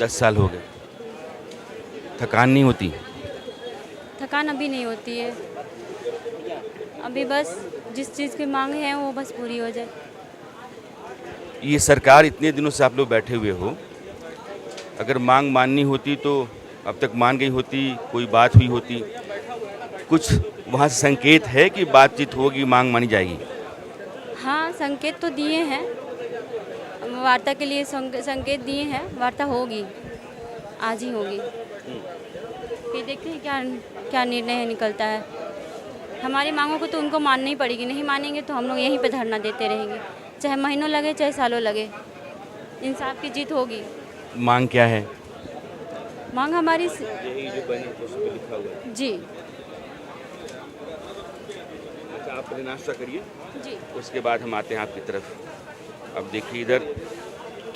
10 साल हो गए। थकान नहीं होती? थकान अभी नहीं होती है, अभी बस जिस चीज़ की मांग है वो बस पूरी हो जाए। ये सरकार इतने दिनों से आप लोग बैठे हुए हो, अगर मांग माननी होती तो अब तक मान गई होती, कोई बात हुई होती, कुछ वहाँ से संकेत है कि बातचीत होगी, मांग मानी जाएगी? हाँ, संकेत तो दिए हैं, वार्ता के लिए संकेत दिए हैं, वार्ता होगी, आज ही होगी। फिर देखते हैं क्या क्या निर्णय निकलता है। हमारी मांगों को तो उनको माननी पड़ेगी, नहीं मानेंगे तो हम लोग यहीं पे धरना देते रहेंगे, चाहे महीनों लगे चाहे सालों लगे, इंसाफ की जीत होगी। मांग क्या है? मांग हमारी जी। अच्छा, आप पहले नाश्ता करिए, जी उसके बाद हम आते हैं आपकी तरफ। अब देखिए इधर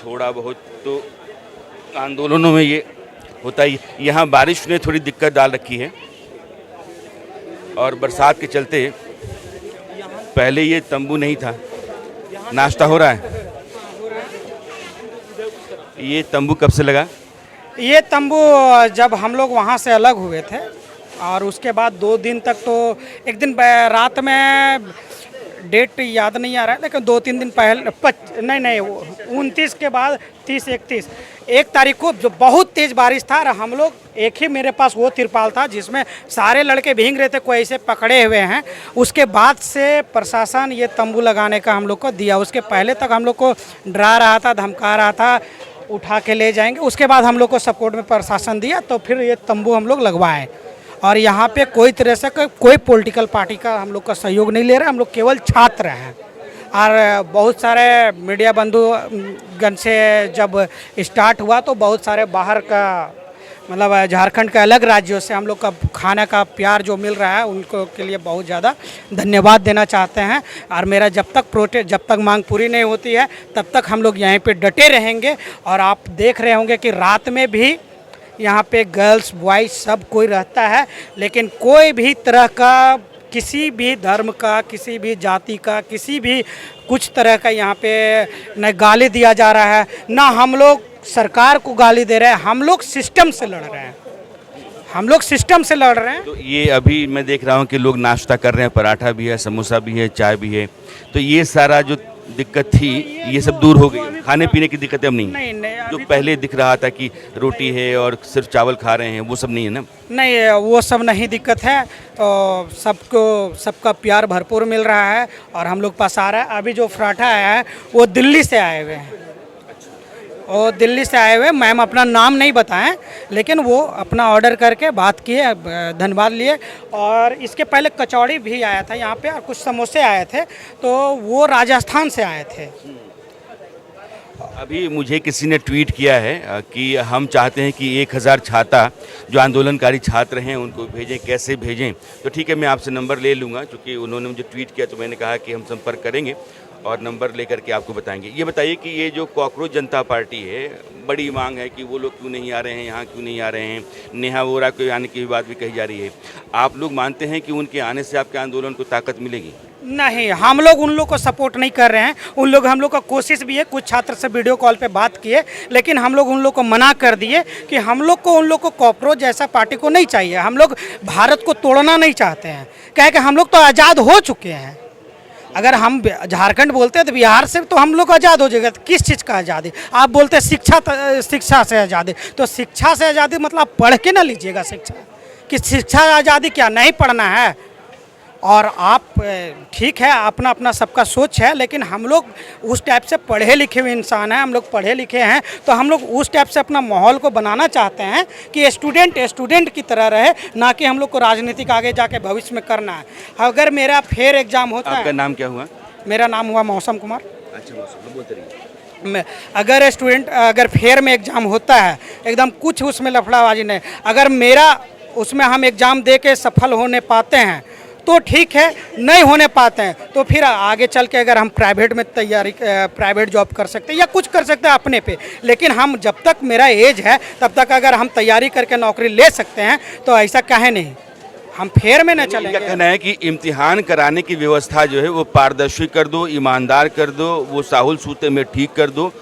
थोड़ा बहुत तो आंदोलनों में ये होता ही, यहाँ बारिश ने थोड़ी दिक्कत डाल रखी है और बरसात के चलते पहले ये तंबू नहीं था। नाश्ता हो रहा है? ये तंबू कब से लगा? ये तंबू जब हम लोग वहाँ से अलग हुए थे और उसके बाद 2 दिन तक, तो एक दिन रात में, डेट याद नहीं आ रहा है, लेकिन 2-3 दिन पहले, नहीं 29 के बाद 30, 31, 1 तारीख को जो बहुत तेज़ बारिश था और हम लोग, एक ही मेरे पास वो तिरपाल था जिसमें सारे लड़के भीग रहे थे, कोई ऐसे पकड़े हुए हैं। उसके बाद से प्रशासन ये तंबू लगाने का हम लोग को दिया। उसके पहले तक हम लोग को डरा रहा था, धमका रहा था, उठा के ले जाएंगे। उसके बाद हम लोग को सपोर्ट में प्रशासन दिया, तो फिर ये तंबू हम लोग लगवाएं। और यहाँ पे कोई तरह से कोई पॉलिटिकल पार्टी का हम लोग का सहयोग नहीं ले रहे, हम लोग केवल छात्र हैं। और बहुत सारे मीडिया बंधुगण से जब स्टार्ट हुआ तो बहुत सारे बाहर का, मतलब झारखंड के अलग राज्यों से हम लोग का खाना का प्यार जो मिल रहा है, उनको के लिए बहुत ज़्यादा धन्यवाद देना चाहते हैं। और मेरा जब तक मांग पूरी नहीं होती है तब तक हम लोग यहीं पे डटे रहेंगे। और आप देख रहे होंगे कि रात में भी यहाँ पे गर्ल्स बॉयज सब कोई रहता है, लेकिन कोई भी तरह का, किसी भी धर्म का, किसी भी जाति का, किसी भी कुछ तरह का यहाँ पे न गाली दिया जा रहा है, ना हम लोग सरकार को गाली दे रहे हैं। हम लोग सिस्टम से लड़ रहे हैं, हम लोग सिस्टम से लड़ रहे हैं। तो ये अभी मैं देख रहा हूँ कि लोग नाश्ता कर रहे हैं, पराठा भी है, समोसा भी है, चाय भी है, तो ये सारा जो दिक्कत थी ये सब दूर हो गई। खाने पीने की दिक्कतें अब नहीं, जो पहले दिख रहा था कि रोटी है और सिर्फ चावल खा रहे हैं, वो सब नहीं है ना? नहीं, वो सब नहीं दिक्कत है। सबका प्यार भरपूर मिल रहा है और हम लोग पास आ रहा है। अभी जो पराठा है वो दिल्ली से आए हुए हैं, और दिल्ली से आए हुए, मैम अपना नाम नहीं बताएं, लेकिन वो अपना ऑर्डर करके बात किए, धन्यवाद लिए। और इसके पहले कचौड़ी भी आया था यहाँ पे और कुछ समोसे आए थे, तो वो राजस्थान से आए थे। अभी मुझे किसी ने ट्वीट किया है कि हम चाहते हैं कि 1000 छाता जो आंदोलनकारी छात्र हैं उनको भेजें, कैसे भेजें? तो ठीक है, मैं आपसे नंबर ले लूँगा, क्योंकि उन्होंने मुझे ट्वीट किया तो मैंने कहा कि हम संपर्क करेंगे और नंबर लेकर के आपको बताएंगे। ये बताइए कि ये जो कॉकरोच जनता पार्टी है, बड़ी मांग है कि वो लोग क्यों नहीं आ रहे हैं, यहाँ क्यों नहीं आ रहे हैं, नेहा वोरा के आने की बात भी कही जा रही है। आप लोग मानते हैं कि उनके आने से आपके आंदोलन को ताकत मिलेगी? नहीं, हम लोग उन लोग को सपोर्ट नहीं कर रहे हैं। हम लोग का कोशिश भी है, कुछ छात्र से वीडियो कॉल पे बात किए, लेकिन हम लोग उन लोग को मना कर दिए कि हम लोग को उन लोग को कॉकरोच जैसा पार्टी को नहीं चाहिए। हम लोग भारत को तोड़ना नहीं चाहते हैं, क्या है कि हम लोग तो आज़ाद हो चुके हैं। अगर हम झारखंड बोलते हैं तो बिहार से तो हम लोग आज़ाद हो जाएगा। तो किस चीज़ का आज़ादी? आप बोलते हैं शिक्षा से आज़ादी, तो शिक्षा से आज़ादी मतलब पढ़ के ना लीजिएगा शिक्षा, कि शिक्षा आज़ादी क्या नहीं पढ़ना है? और आप, ठीक है, अपना अपना सबका सोच है, लेकिन हम लोग उस टाइप से पढ़े लिखे हुए इंसान हैं, हम लोग पढ़े लिखे हैं, तो हम लोग उस टाइप से अपना माहौल को बनाना चाहते हैं कि स्टूडेंट की तरह रहे, ना कि हम लोग को राजनीतिक आगे जाके भविष्य में करना है। अगर मेरा फेयर एग्जाम होता है। आपका नाम क्या हुआ? मेरा नाम हुआ मौसम कुमार। अच्छा, मौसम, बोलते रहिए। अगर फेयर में एग्ज़ाम होता है, एकदम कुछ उसमें लफड़ाबाजी नहीं, अगर मेरा उसमें हम एग्ज़ाम दे के सफल होने पाते हैं, तो ठीक है, नहीं होने पाते हैं तो फिर आगे चल के अगर हम प्राइवेट में तैयारी प्राइवेट जॉब कर सकते हैं या कुछ कर सकते हैं अपने पे, लेकिन हम जब तक मेरा एज है तब तक अगर हम तैयारी करके नौकरी ले सकते हैं तो ऐसा काहे नहीं, हम फेर में न इनका चलेंगे। कहना है कि इम्तिहान कराने की व्यवस्था जो है वो पारदर्शी कर दो, ईमानदार कर दो, वो साहुल सूते में ठीक कर दो।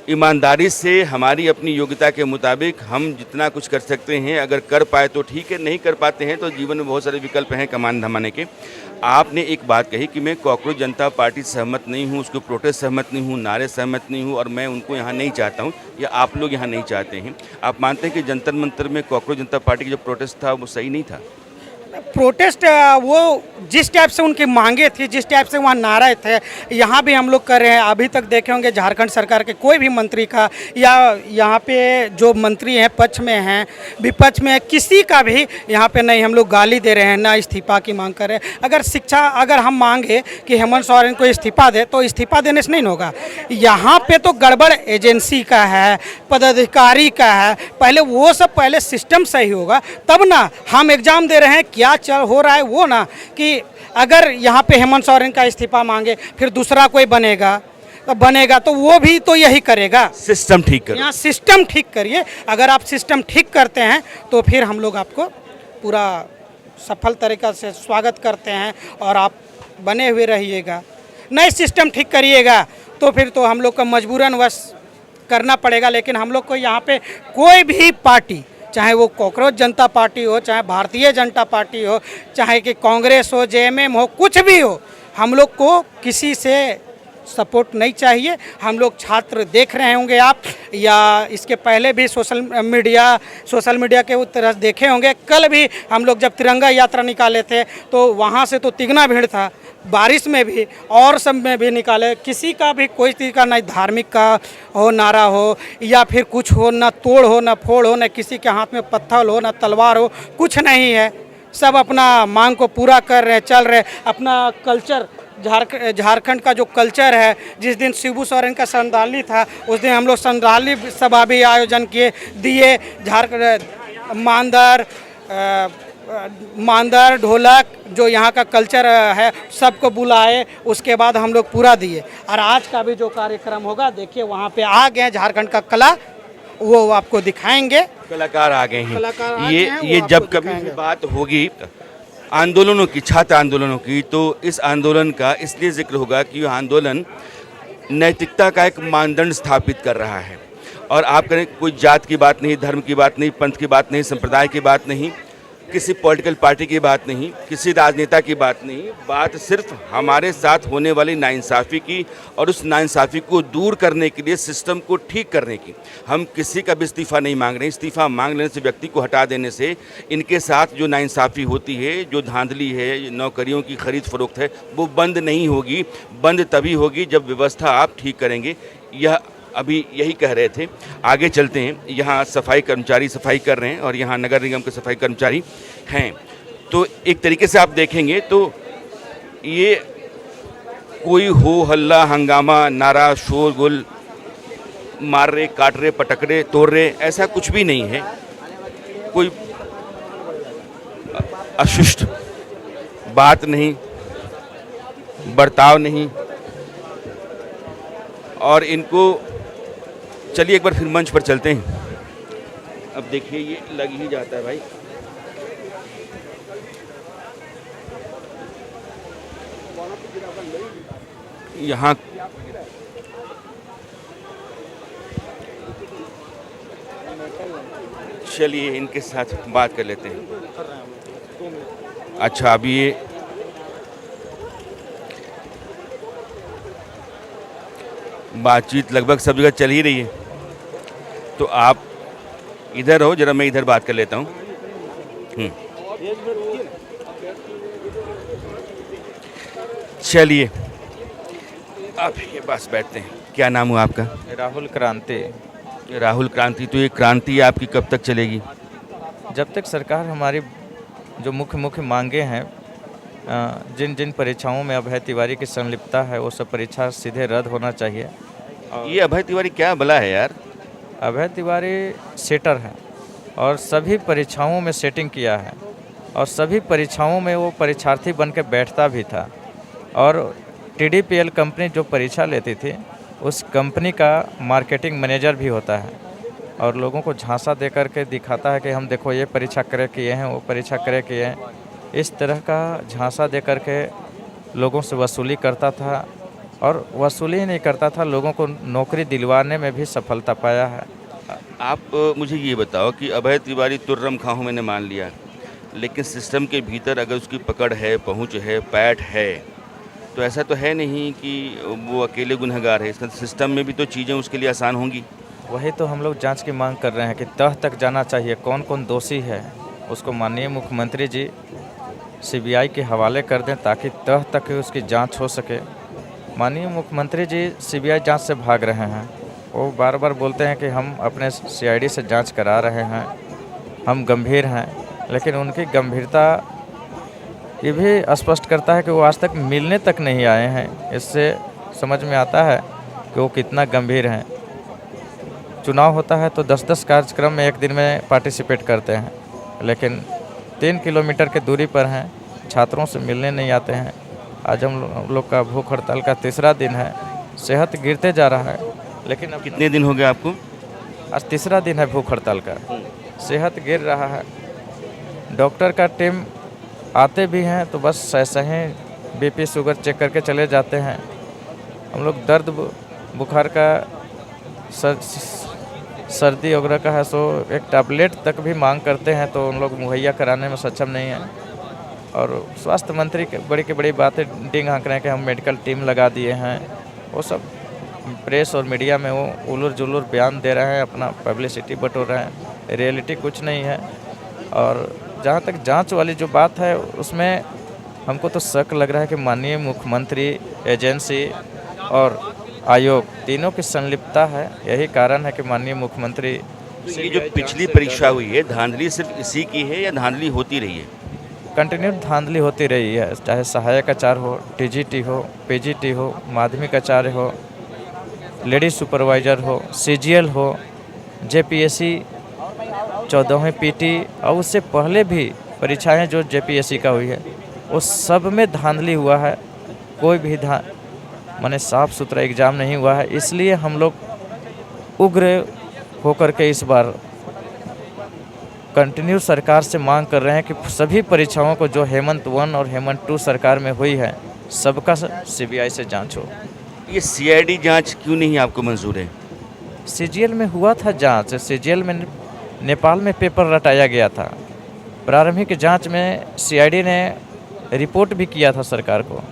ईमानदारी से हमारी अपनी योग्यता के मुताबिक हम जितना कुछ कर सकते हैं, अगर कर पाए तो ठीक है, नहीं कर पाते हैं तो जीवन में बहुत सारे विकल्प हैं कमाने धमाने के। आपने एक बात कही कि मैं कॉकरोच जनता पार्टी से सहमत नहीं हूँ, उसको प्रोटेस्ट सहमत नहीं हूँ, नारे सहमत नहीं हूँ और मैं उनको यहाँ नहीं चाहता हूँ या आप लोग यहाँ नहीं चाहते हैं। आप मानते हैं कि जंतर मंतर में कॉकरोच जनता पार्टी का जो प्रोटेस्ट था वो सही नहीं था? प्रोटेस्ट वो जिस टाइप से उनकी मांगे थी, जिस टाइप से वहाँ नारे थे, यहाँ भी हम लोग कर रहे हैं। अभी तक देखे होंगे झारखंड सरकार के कोई भी मंत्री का या यहाँ पे जो मंत्री हैं पक्ष में हैं विपक्ष में, किसी का भी यहाँ पे नहीं हम लोग गाली दे रहे हैं, ना इस्तीफा की मांग कर रहे हैं। अगर हम मांगे कि हेमंत सोरेन को इस्तीफा दे तो इस्तीफा देने से नहीं होगा। यहाँ पे तो गड़बड़ एजेंसी का है, पदाधिकारी का है, पहले सिस्टम सही होगा तब ना। हम एग्जाम दे रहे हैं, क्या चल हो रहा है वो ना, कि अगर यहाँ पे हेमंत सोरेन का इस्तीफा मांगे फिर दूसरा कोई बनेगा तो वो भी तो यही करेगा। सिस्टम ठीक करो, यहाँ सिस्टम ठीक करिए। अगर आप सिस्टम ठीक करते हैं तो फिर हम लोग आपको पूरा सफल तरीका से स्वागत करते हैं और आप बने हुए रहिएगा। नहीं सिस्टम ठीक करिएगा तो फिर तो हम लोग को मजबूरन वश करना पड़ेगा। लेकिन हम लोग को यहाँ पे कोई भी पार्टी, चाहे वो कॉकरोच जनता पार्टी हो, चाहे भारतीय जनता पार्टी हो, चाहे कि कांग्रेस हो, जेएमएम हो, कुछ भी हो, हम लोग को किसी से सपोर्ट नहीं चाहिए। हम लोग छात्र देख रहे होंगे आप, या इसके पहले भी सोशल मीडिया के तरह देखे होंगे। कल भी हम लोग जब तिरंगा यात्रा निकाले थे तो वहाँ से तो तिगना भीड़ था, बारिश में भी और सब में भी निकाले। किसी का भी कोई चीज़ का ना धार्मिक का हो नारा हो या फिर कुछ हो, ना तोड़ हो ना फोड़ हो, ना किसी के हाथ में पत्थर हो ना तलवार हो, कुछ नहीं है। सब अपना मांग को पूरा कर रहे, चल रहे। अपना कल्चर झारखंड का जो कल्चर है, जिस दिन शिबू सोरेन का श्रद्धांजलि था उस दिन हम लोग श्रद्धांजलि सभा भी आयोजन दिए। झारखंड मांदर ढोलक जो यहाँ का कल्चर है सबको बुलाए, उसके बाद हम लोग पूरा दिए। और आज का भी जो कार्यक्रम होगा देखिए वहाँ पे आ गए झारखंड का कला, वो आपको दिखाएंगे। कलाकार आ गए हैं। कलाकार ये जब कभी भी बात होगी आंदोलनों की, छात्र आंदोलनों की, तो इस आंदोलन का इसलिए जिक्र होगा कि यह आंदोलन नैतिकता का एक मानदंड स्थापित कर रहा है। और आप करें, कोई जात की बात नहीं, धर्म की बात नहीं, पंथ की बात नहीं, संप्रदाय की बात नहीं, किसी पॉलिटिकल पार्टी की बात नहीं, किसी राजनेता की बात नहीं, बात सिर्फ हमारे साथ होने वाली नाइंसाफ़ी की और उस नाइंसाफ़ी को दूर करने के लिए, सिस्टम को ठीक करने की। हम किसी का भी इस्तीफ़ा नहीं मांग रहे। इस्तीफ़ा मांग लेने से, व्यक्ति को हटा देने से इनके साथ जो नाइंसाफ़ी होती है, जो धांधली है, नौकरियों की खरीद फरोख्त है, वो बंद नहीं होगी। बंद तभी होगी जब व्यवस्था आप ठीक करेंगे। यह अभी यही कह रहे थे। आगे चलते हैं। यहाँ सफाई कर्मचारी सफाई कर रहे हैं और यहाँ नगर निगम के सफाई कर्मचारी हैं। तो एक तरीके से आप देखेंगे तो ये कोई हो हल्ला हंगामा, नारा, शोरगुल, मार रहे, काट रहे, पटक रहे, तोड़ रहे, ऐसा कुछ भी नहीं है। कोई अशिष्ट बात नहीं, बर्ताव नहीं। और इनको चलिए एक बार फिर मंच पर चलते हैं। अब देखिए ये लग ही जाता है भाई। यहाँ चलिए इनके साथ बात कर लेते हैं। अच्छा, अभी ये बातचीत लगभग सब जगह चल ही रही है, तो आप इधर हो जरा, मैं इधर बात कर लेता हूँ। चलिए आप ये पास बैठते हैं। क्या नाम हुआ आपका? राहुल क्रांति। राहुल क्रांति। तो ये क्रांति आपकी कब तक चलेगी? जब तक सरकार हमारी जो मुख्य मांगे हैं, जिन जिन परीक्षाओं में अभय तिवारी की संलिप्तता है वो सब परीक्षा सीधे रद्द होना चाहिए। ये अभय तिवारी क्या भला है यार? अभय तिवारी सेटर है और सभी परीक्षाओं में सेटिंग किया है और सभी परीक्षाओं में वो परीक्षार्थी बन के बैठता भी था। और TDPL कंपनी जो परीक्षा लेती थी उस कंपनी का मार्केटिंग मैनेजर भी होता है और लोगों को झांसा दे करके दिखाता है कि हम देखो ये परीक्षा क्रैक किए हैं, वो परीक्षा क्रैक किए हैं। इस तरह का झांसा दे करके लोगों से वसूली करता था और वसूली ही नहीं करता था, लोगों को नौकरी दिलवाने में भी सफलता पाया है। आप मुझे ये बताओ कि अभय तिवारी तुर्रम खां मैंने मान लिया, लेकिन सिस्टम के भीतर अगर उसकी पकड़ है, पहुंच है, पैठ है, तो ऐसा तो है नहीं कि वो अकेले गुनहगार है। इसका सिस्टम में भी तो चीज़ें उसके लिए आसान होंगी। वही तो हम लोग जांच की मांग कर रहे हैं कि तह तक जाना चाहिए, कौन कौन दोषी है उसको माननीय मुख्यमंत्री जी CBI के हवाले कर दें ताकि तह तक उसकी जांच हो सके। माननीय मुख्यमंत्री जी CBI जांच से भाग रहे हैं। वो बार बार बोलते हैं कि हम अपने CID से जांच करा रहे हैं, हम गंभीर हैं, लेकिन उनकी गंभीरता ये भी स्पष्ट करता है कि वो आज तक मिलने तक नहीं आए हैं। इससे समझ में आता है कि वो कितना गंभीर हैं। चुनाव होता है तो 10-10 कार्यक्रम में एक दिन में पार्टिसिपेट करते हैं, लेकिन 3 किलोमीटर की दूरी पर हैं, छात्रों से मिलने नहीं आते हैं। आज हम लोग का भूख हड़ताल का 3रा दिन है, सेहत गिरते जा रहा है, लेकिन अब कितने दिन हो गए आपको? आज 3रा दिन है भूख हड़ताल का, सेहत गिर रहा है। डॉक्टर का टीम आते भी हैं तो बस ऐसे ही BP शुगर चेक करके चले जाते हैं। हम लोग दर्द बुखार का सर्दी वगैरह का है सो एक टैबलेट तक भी मांग करते हैं तो उन लोग मुहैया कराने में सक्षम नहीं है। और स्वास्थ्य मंत्री के बड़ी की बड़ी बातें डिंग हाँक रहे हैं कि हम मेडिकल टीम लगा दिए हैं। वो सब प्रेस और मीडिया में वो उलूर जुलूर बयान दे रहे हैं, अपना पब्लिसिटी बटोर रहे हैं, रियलिटी कुछ नहीं है। और जहाँ तक जांच वाली जो बात है उसमें हमको तो शक लग रहा है कि माननीय मुख्यमंत्री, एजेंसी और आयोग तीनों की संलिप्तता है। यही कारण है कि माननीय मुख्यमंत्री ये जो पिछली परीक्षा हुई है, धांधली सिर्फ इसी की है या धांधली होती रही है? कंटिन्यू धांधली होती रही है, चाहे सहायक आचार्य हो, TGT हो, PGT हो, माध्यमिक आचार्य हो, लेडी सुपरवाइजर हो, CGL हो, JPSC 14वीं PT और उससे पहले भी परीक्षाएं जो JPSC का हुई है उस सब में धांधली हुआ है। कोई भी माने साफ सुथरा एग्ज़ाम नहीं हुआ है। इसलिए हम लोग उग्र होकर के इस बार कंटिन्यू सरकार से मांग कर रहे हैं कि सभी परीक्षाओं को जो हेमंत 1 और हेमंत 2 सरकार में हुई है सबका CBI से जांच हो। ये CID जांच क्यों नहीं आपको मंजूर है? CGL में हुआ था जांच, CGL में नेपाल में पेपर रटाया गया था। प्रारंभिक जांच में CID ने रिपोर्ट भी किया था सरकार को,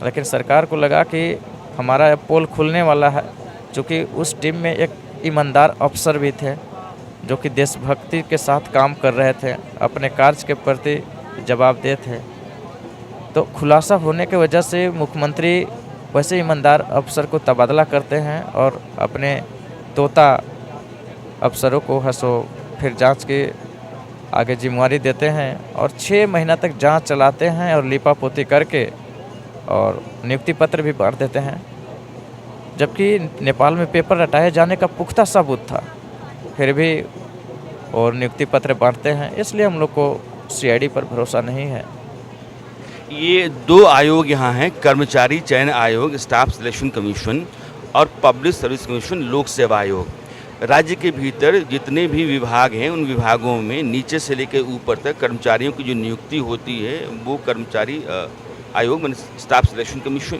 लेकिन सरकार को लगा कि हमारा पोल खुलने वाला है। चूँकि उस टीम में एक ईमानदार अफसर भी थे जो कि देशभक्ति के साथ काम कर रहे थे, अपने कार्य के प्रति जवाबदेह थे, तो खुलासा होने की वजह से मुख्यमंत्री वैसे ईमानदार अफसर को तबादला करते हैं और अपने तोता अफसरों को हंसो फिर जांच के आगे जिम्मेवारी देते हैं और 6 महीना तक जांच चलाते हैं और लिपापोती करके और नियुक्ति पत्र भी बांट देते हैं। जबकि नेपाल में पेपर रटाए जाने का पुख्ता सबूत था, फिर भी और नियुक्ति पत्र बांटते हैं। इसलिए हम लोग को CID पर भरोसा नहीं है। ये 2 आयोग यहाँ हैं, कर्मचारी चयन आयोग, स्टाफ सिलेक्शन कमीशन और पब्लिक सर्विस कमीशन, लोक सेवा आयोग। राज्य के भीतर जितने भी विभाग हैं उन विभागों में नीचे से लेकर ऊपर तक कर्मचारियों की जो नियुक्ति होती है वो कर्मचारी आयोग मान स्टाफ सिलेक्शन कमीशन,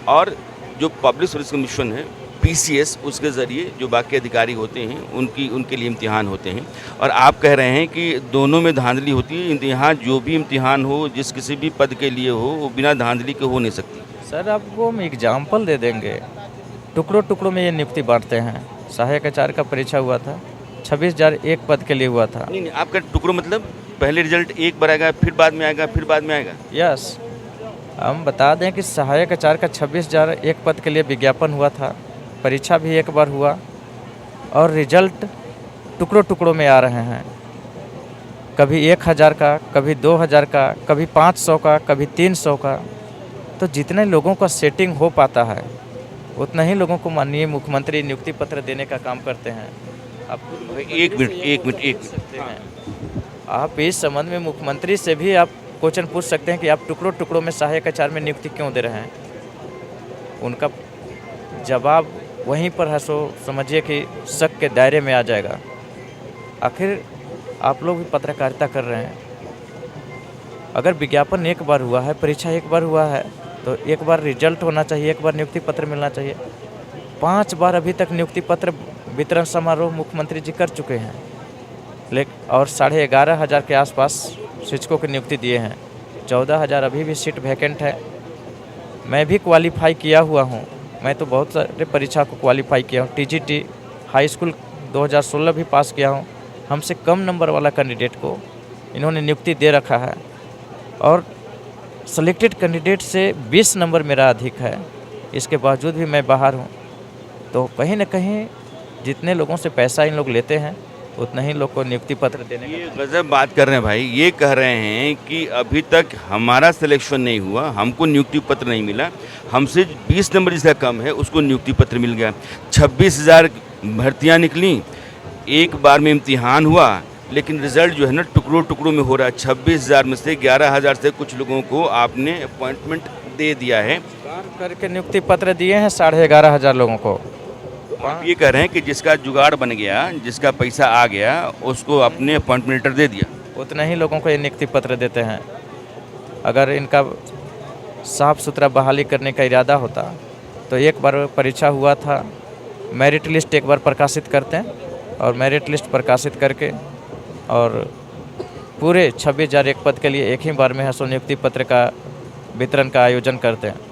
और जो पब्लिक सर्विस कमीशन है PCS, उसके ज़रिए जो बाकी अधिकारी होते हैं उनके लिए इम्तिहान होते हैं। और आप कह रहे हैं कि दोनों में धांधली होती है। यहाँ जो भी इम्तिहान हो, जिस किसी भी पद के लिए हो, वो बिना धांधली के हो नहीं सकती। सर आपको हम एग्जाम्पल दे देंगे, टुकड़ों टुकड़ों में ये नियुक्ति बांटते हैं। सहायक आचार्य का परीक्षा हुआ था, 26,000 एक पद के लिए हुआ था। नहीं, आपका टुकड़ों मतलब पहले रिजल्ट एक बार आएगा, फिर बाद में आएगा, फिर बाद में आएगा? यस, हम बता दें कि सहायक आचार्य का 26,000 एक पद के लिए विज्ञापन हुआ था, परीक्षा भी एक बार हुआ और रिजल्ट टुकड़ों टुकड़ों में आ रहे हैं। कभी 1,000 का, कभी 2,000 का, कभी 500 का, कभी 300 का। तो जितने लोगों का सेटिंग हो पाता है उतना ही लोगों को माननीय मुख्यमंत्री नियुक्ति पत्र देने का काम करते हैं। आप एक मिनट हैं। आप इस संबंध में मुख्यमंत्री से भी आप क्वेश्चन पूछ सकते हैं कि आप टुकड़ों टुकड़ों में सहायक आचार्य में नियुक्ति क्यों दे रहे हैं। उनका जवाब वहीं पर है, सो समझिए कि शक के दायरे में आ जाएगा। आखिर आप लोग भी पत्रकारिता कर रहे हैं, अगर विज्ञापन एक बार हुआ है, परीक्षा एक बार हुआ है, तो एक बार रिजल्ट होना चाहिए, एक बार नियुक्ति पत्र मिलना चाहिए। 5 बार अभी तक नियुक्ति पत्र वितरण समारोह मुख्यमंत्री जी कर चुके हैं, लेकिन और 11,500 के आसपास शिक्षकों की नियुक्ति दिए हैं। 14,000 अभी भी सीट वैकेंट है। मैं भी क्वालिफाई किया हुआ हूँ, मैं तो बहुत सारे परीक्षा को क्वालिफाई किया हूँ। टीजीटी हाई स्कूल 2016 भी पास किया हूँ। हमसे कम नंबर वाला कैंडिडेट को इन्होंने नियुक्ति दे रखा है और सेलेक्टेड कैंडिडेट से 20 नंबर मेरा अधिक है, इसके बावजूद भी मैं बाहर हूँ। तो कहीं ना कहीं जितने लोगों से पैसा इन लोग लेते हैं उतना ही लोग को नियुक्ति पत्र देने ये गजब बात कर रहे हैं भाई। ये कह रहे हैं कि अभी तक हमारा सिलेक्शन नहीं हुआ, हमको नियुक्ति पत्र नहीं मिला, हमसे 20 नंबर जिसका कम है उसको नियुक्ति पत्र मिल गया। 26,000 भर्तियाँ निकली, एक बार में इम्तिहान हुआ, लेकिन रिजल्ट जो है ना टुकड़ों टुकड़ों में हो रहा है। 26,000 में से 11,000 से कुछ लोगों को आपने अपॉइंटमेंट दे दिया है। करके नियुक्ति पत्र दिए हैं 11,500 लोगों को। आप ये कह रहे हैं कि जिसका जुगाड़ बन गया, जिसका पैसा आ गया, उसको अपने अपॉइंटमेंट लेटर दे दिया। उतना ही लोगों को ये नियुक्ति पत्र देते हैं। अगर इनका साफ सुथरा बहाली करने का इरादा होता तो एक बार परीक्षा हुआ था, मेरिट लिस्ट एक बार प्रकाशित करते हैं और मेरिट लिस्ट प्रकाशित करके और पूरे 26,001 पद के लिए एक ही बार में है सो नियुक्ति पत्र का वितरण का आयोजन करते हैं।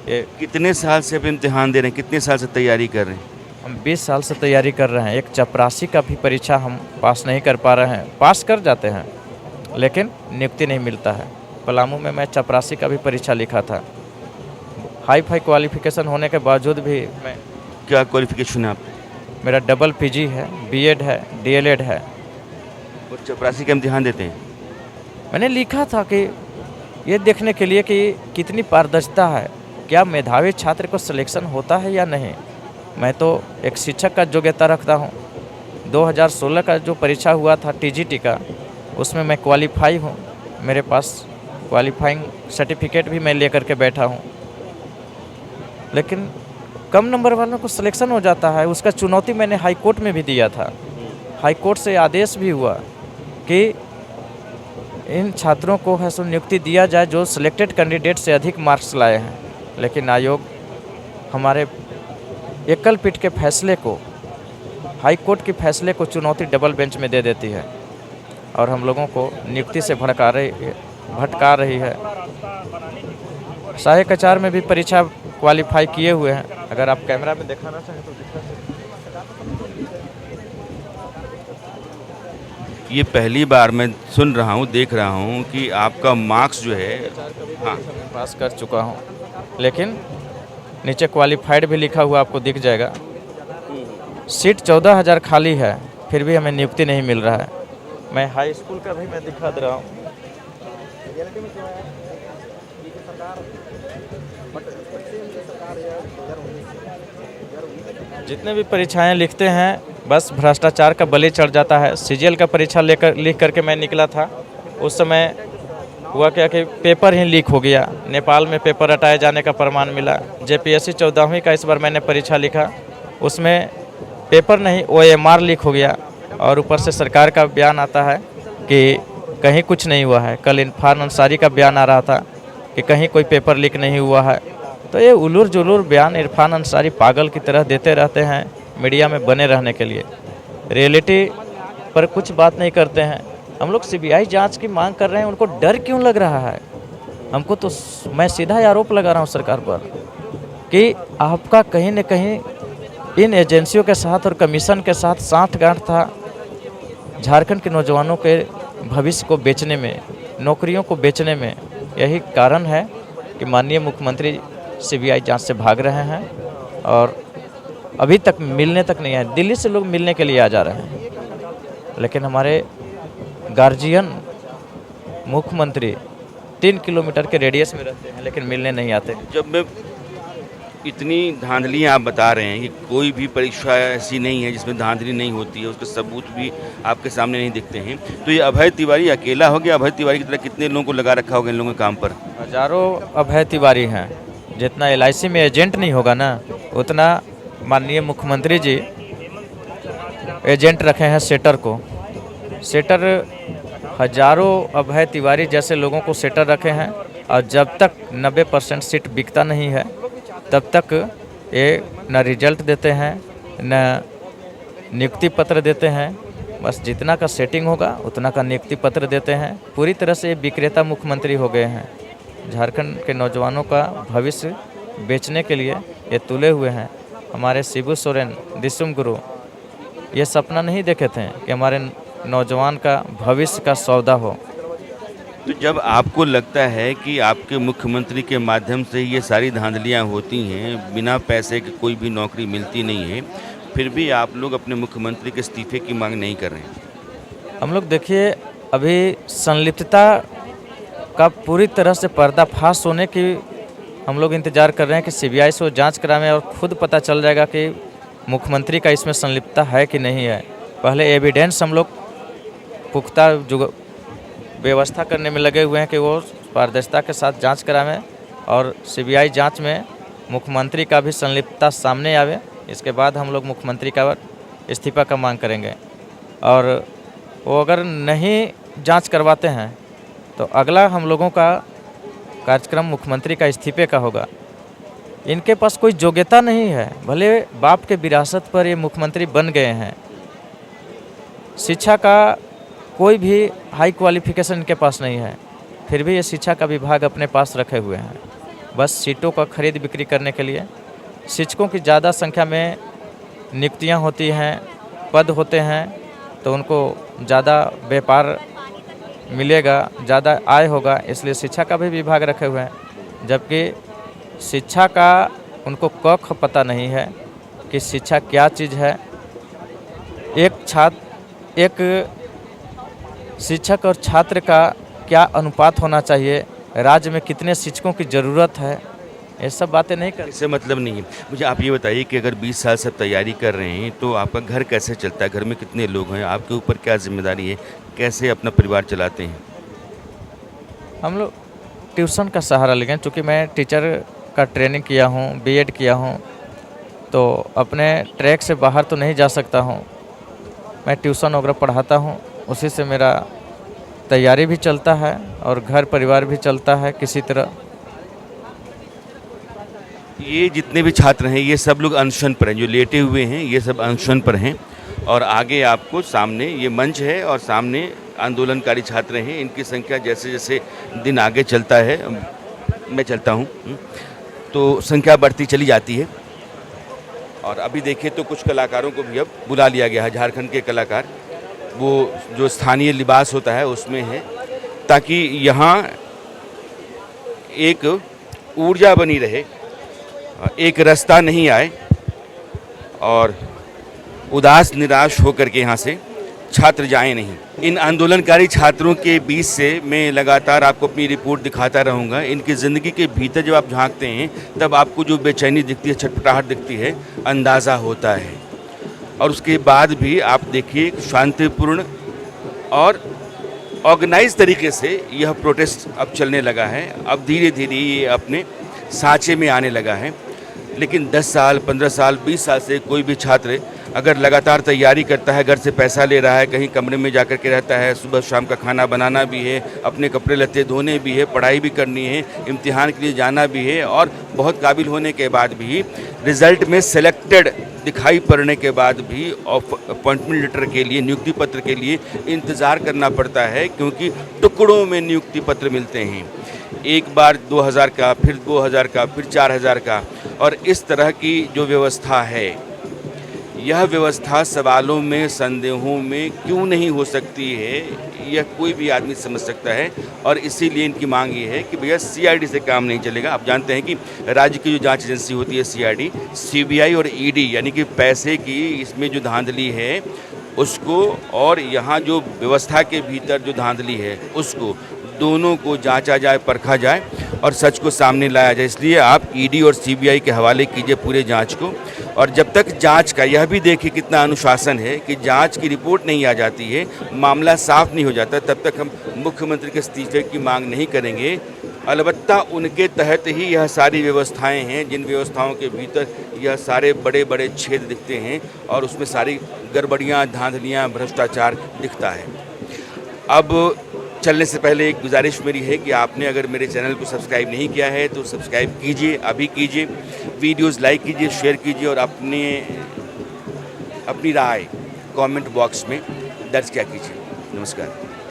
ये कितने साल से अब इम्तिहान दे रहे हैं, कितने साल से तैयारी कर रहे हैं? हम 20 साल से तैयारी कर रहे हैं। एक चपरासी का भी परीक्षा हम पास नहीं कर पा रहे हैं, पास कर जाते हैं लेकिन नियुक्ति नहीं मिलता है। पलामू में मैं चपरासी का भी परीक्षा लिखा था, हाई फाई क्वालिफिकेशन होने के बावजूद भी मैं। क्या क्वालिफिकेशन है आप? मेरा डबल पीजी है, बीएड है, डीएलएड है। और चपरासी का इम्तिहान देते हैं? मैंने लिखा था कि ये देखने के लिए कि कितनी पारदर्शिता है, क्या मेधावी छात्र को सिलेक्शन होता है या नहीं। मैं तो एक शिक्षक का योग्यता रखता हूँ। 2016 का जो परीक्षा हुआ था टीजीटी का, उसमें मैं क्वालिफाई हूँ, मेरे पास क्वालिफाइंग सर्टिफिकेट भी मैं लेकर के बैठा हूँ। लेकिन कम नंबर वालों को सिलेक्शन हो जाता है। उसका चुनौती मैंने हाई कोर्ट में भी दिया था। हाई कोर्ट से आदेश भी हुआ कि इन छात्रों को है सो नियुक्ति दिया जाए जो सिलेक्टेड कैंडिडेट से अधिक मार्क्स लाए हैं। लेकिन आयोग हमारे एकल पीठ के फैसले को, हाई कोर्ट के फैसले को चुनौती डबल बेंच में दे देती है और हम लोगों को नियुक्ति से भटका रही है। सहायक आचार्य में भी परीक्षा क्वालिफाई किए हुए हैं। अगर आप कैमरा में दिखाना चाहें तो दिखा सकते हैं। ये पहली बार मैं सुन रहा हूँ, देख रहा हूँ कि आपका मार्क्स जो है, हाँ, पास कर चुका हूँ, लेकिन नीचे क्वालिफाइड भी लिखा हुआ आपको दिख जाएगा। सीट 14,000 खाली है, फिर भी हमें नियुक्ति नहीं मिल रहा है। मैं हाई स्कूल का भी मैं दिखा दे रहा हूँ। जितने भी परीक्षाएं लिखते हैं बस भ्रष्टाचार का बलि चढ़ जाता है। सीजीएल का परीक्षा लिख करके मैं निकला था, उस समय हुआ क्या कि पेपर ही लीक हो गया। नेपाल में पेपर हटाए जाने का प्रमाण मिला। जेपीएससी 14वीं का इस बार मैंने परीक्षा लिखा, उसमें पेपर नहीं OMR लीक हो गया और ऊपर से सरकार का बयान आता है कि कहीं कुछ नहीं हुआ है। कल इरफान अंसारी का बयान आ रहा था कि कहीं कोई पेपर लीक नहीं हुआ है। तो ये उलूर जुलूर बयान इरफान अंसारी पागल की तरह देते रहते हैं मीडिया में बने रहने के लिए, रियलिटी पर कुछ बात नहीं करते हैं। हम लोग सीबीआई जांच की मांग कर रहे हैं, उनको डर क्यों लग रहा है? हमको तो, मैं सीधा आरोप लगा रहा हूँ सरकार पर कि आपका कहीं न कहीं इन एजेंसियों के साथ और कमीशन के साथ साठगांठ था झारखंड के नौजवानों के भविष्य को बेचने में, नौकरियों को बेचने में। यही कारण है कि माननीय मुख्यमंत्री सीबीआई जांच से भाग रहे हैं और अभी तक मिलने तक नहीं आए। दिल्ली से लोग मिलने के लिए आ जा रहे हैं, लेकिन हमारे गार्जियन मुख्यमंत्री 3 किलोमीटर के रेडियस में रहते हैं लेकिन मिलने नहीं आते। इतनी धांधलियाँ आप बता रहे हैं कि कोई भी परीक्षा ऐसी नहीं है जिसमें धांधली नहीं होती है, उसके सबूत भी आपके सामने नहीं दिखते हैं। तो ये अभय तिवारी अकेला हो गया? अभय तिवारी की तरह कितने लोगों को लगा रखा होगा इन लोगों के काम पर? हजारों अभय तिवारी हैं। जितना LIC में एजेंट नहीं होगा ना, उतना माननीय मुख्यमंत्री जी एजेंट रखे हैं सेटर को। सेटर हजारों अभय तिवारी जैसे लोगों को सेटर रखे हैं, और जब तक 90% सीट बिकता नहीं है तब तक ये न रिजल्ट देते हैं न नियुक्ति पत्र देते हैं। बस जितना का सेटिंग होगा उतना का नियुक्ति पत्र देते हैं। पूरी तरह से ये विक्रेता मुख्यमंत्री हो गए हैं। झारखंड के नौजवानों का भविष्य बेचने के लिए ये तुले हुए हैं। हमारे शिबू सोरेन, दिसुम गुरु ये सपना नहीं देखे थे कि हमारे नौजवान का भविष्य का सौदा हो। तो जब आपको लगता है कि आपके मुख्यमंत्री के माध्यम से ये सारी धांधलियाँ होती हैं, बिना पैसे के कोई भी नौकरी मिलती नहीं है, फिर भी आप लोग अपने मुख्यमंत्री के इस्तीफे की मांग नहीं कर रहे हैं? हम लोग देखिए, अभी संलिप्तता का पूरी तरह से पर्दाफाश होने की हम लोग इंतज़ार कर रहे हैं कि CBI से वो जाँच कराएं और खुद पता चल जाएगा कि मुख्यमंत्री का इसमें संलिप्तता है कि नहीं है। पहले एविडेंस हम लोग पुख्ता जो व्यवस्था करने में लगे हुए हैं कि वो पारदर्शिता के साथ जांच करावें और CBI जांच में मुख्यमंत्री का भी संलिप्तता सामने आवे। इसके बाद हम लोग मुख्यमंत्री का इस्तीफा का मांग करेंगे, और वो अगर नहीं जांच करवाते हैं तो अगला हम लोगों का कार्यक्रम मुख्यमंत्री का इस्तीफे का होगा। इनके पास कोई योग्यता नहीं है, भले बाप के विरासत पर ये मुख्यमंत्री बन गए हैं। शिक्षा का कोई भी हाई क्वालिफिकेशन इनके पास नहीं है, फिर भी ये शिक्षा का विभाग अपने पास रखे हुए हैं, बस सीटों का खरीद बिक्री करने के लिए। शिक्षकों की ज़्यादा संख्या में नियुक्तियां होती हैं, पद होते हैं, तो उनको ज़्यादा व्यापार मिलेगा, ज़्यादा आय होगा, इसलिए शिक्षा का भी विभाग रखे हुए हैं। जबकि शिक्षा का उनको कख पता नहीं है कि शिक्षा क्या चीज़ है। एक शिक्षक और छात्र का क्या अनुपात होना चाहिए, राज्य में कितने शिक्षकों की ज़रूरत है, ये सब बातें नहीं कर। इससे मतलब नहीं है। मुझे आप ये बताइए कि अगर 20 साल से आप तैयारी कर रहे हैं तो आपका घर कैसे चलता है? घर में कितने लोग हैं? आपके ऊपर क्या जिम्मेदारी है? कैसे अपना परिवार चलाते हैं? हम लोग ट्यूशन का सहारा लेंगे, क्योंकि मैं टीचर का ट्रेनिंग किया हूँ, B.Ed किया हूँ, तो अपने ट्रैक से बाहर तो नहीं जा सकता हूँ। मैं ट्यूशन वगैरह पढ़ाता हूँ, उसी से मेरा तैयारी भी चलता है और घर परिवार भी चलता है किसी तरह। ये जितने भी छात्र हैं ये सब लोग अनशन पर हैं, जो लेटे हुए हैं ये सब अनशन पर हैं, और आगे आपको सामने ये मंच है और सामने आंदोलनकारी छात्र हैं। इनकी संख्या जैसे जैसे दिन आगे चलता है, मैं चलता हूँ, तो संख्या बढ़ती चली जाती है। और अभी देखिए तो कुछ कलाकारों को भी अब बुला लिया गया है। झारखंड के कलाकार वो जो स्थानीय लिबास होता है उसमें है, ताकि यहाँ एक ऊर्जा बनी रहे, एक रास्ता नहीं आए और उदास निराश होकर के यहाँ से छात्र जाएं नहीं। इन आंदोलनकारी छात्रों के बीच से मैं लगातार आपको अपनी रिपोर्ट दिखाता रहूँगा। इनकी ज़िंदगी के भीतर जब आप झांकते हैं तब आपको जो बेचैनी दिखती है, छटपटाहट दिखती है, अंदाज़ा होता है। और उसके बाद भी आप देखिए शांतिपूर्ण और ऑर्गेनाइज तरीके से यह प्रोटेस्ट अब चलने लगा है। अब धीरे धीरे ये अपने सांचे में आने लगा है। लेकिन 10 साल, 15 साल, 20 साल से कोई भी छात्र अगर लगातार तैयारी करता है, घर से पैसा ले रहा है, कहीं कमरे में जाकर के रहता है, सुबह शाम का खाना बनाना भी है, अपने कपड़े लत्ते धोने भी है, पढ़ाई भी करनी है, इम्तिहान के लिए जाना भी है, और बहुत काबिल होने के बाद भी रिज़ल्ट में सेलेक्टेड दिखाई पड़ने के बाद भी अपॉइंटमेंट लेटर के लिए, नियुक्ति पत्र के लिए इंतज़ार करना पड़ता है, क्योंकि टुकड़ों में नियुक्ति पत्र मिलते हैं। एक बार 2000 का, फिर 2000 का, फिर 4000 का, और इस तरह की जो व्यवस्था है, यह व्यवस्था सवालों में, संदेहों में क्यों नहीं हो सकती है, यह कोई भी आदमी समझ सकता है। और इसीलिए इनकी मांग ये है कि भैया CID से काम नहीं चलेगा। आप जानते हैं कि राज्य की जो जांच एजेंसी होती है CID, CBI और ED, यानी कि पैसे की इसमें जो धांधली है उसको और यहाँ जो व्यवस्था के भीतर जो धांधली है उसको, दोनों को जांचा जाए, परखा जाए और सच को सामने लाया जाए। इसलिए आप ईडी और सीबीआई के हवाले कीजिए पूरे जांच को। और जब तक जांच का यह भी देखिए कितना अनुशासन है कि जांच की रिपोर्ट नहीं आ जाती है, मामला साफ नहीं हो जाता, तब तक हम मुख्यमंत्री के इस्तीफे की मांग नहीं करेंगे। अलबत्ता उनके तहत ही यह सारी व्यवस्थाएं हैं, जिन व्यवस्थाओं के भीतर यह सारे बड़े बड़े छेद दिखते हैं और उसमें सारी गड़बड़ियाँ, धांधलियाँ, भ्रष्टाचार दिखता है। अब चलने से पहले एक गुजारिश मेरी है कि आपने अगर मेरे चैनल को सब्सक्राइब नहीं किया है तो सब्सक्राइब कीजिए, अभी कीजिए, वीडियोस लाइक कीजिए, शेयर कीजिए और अपनी राय कमेंट बॉक्स में दर्ज किया कीजिए। नमस्कार।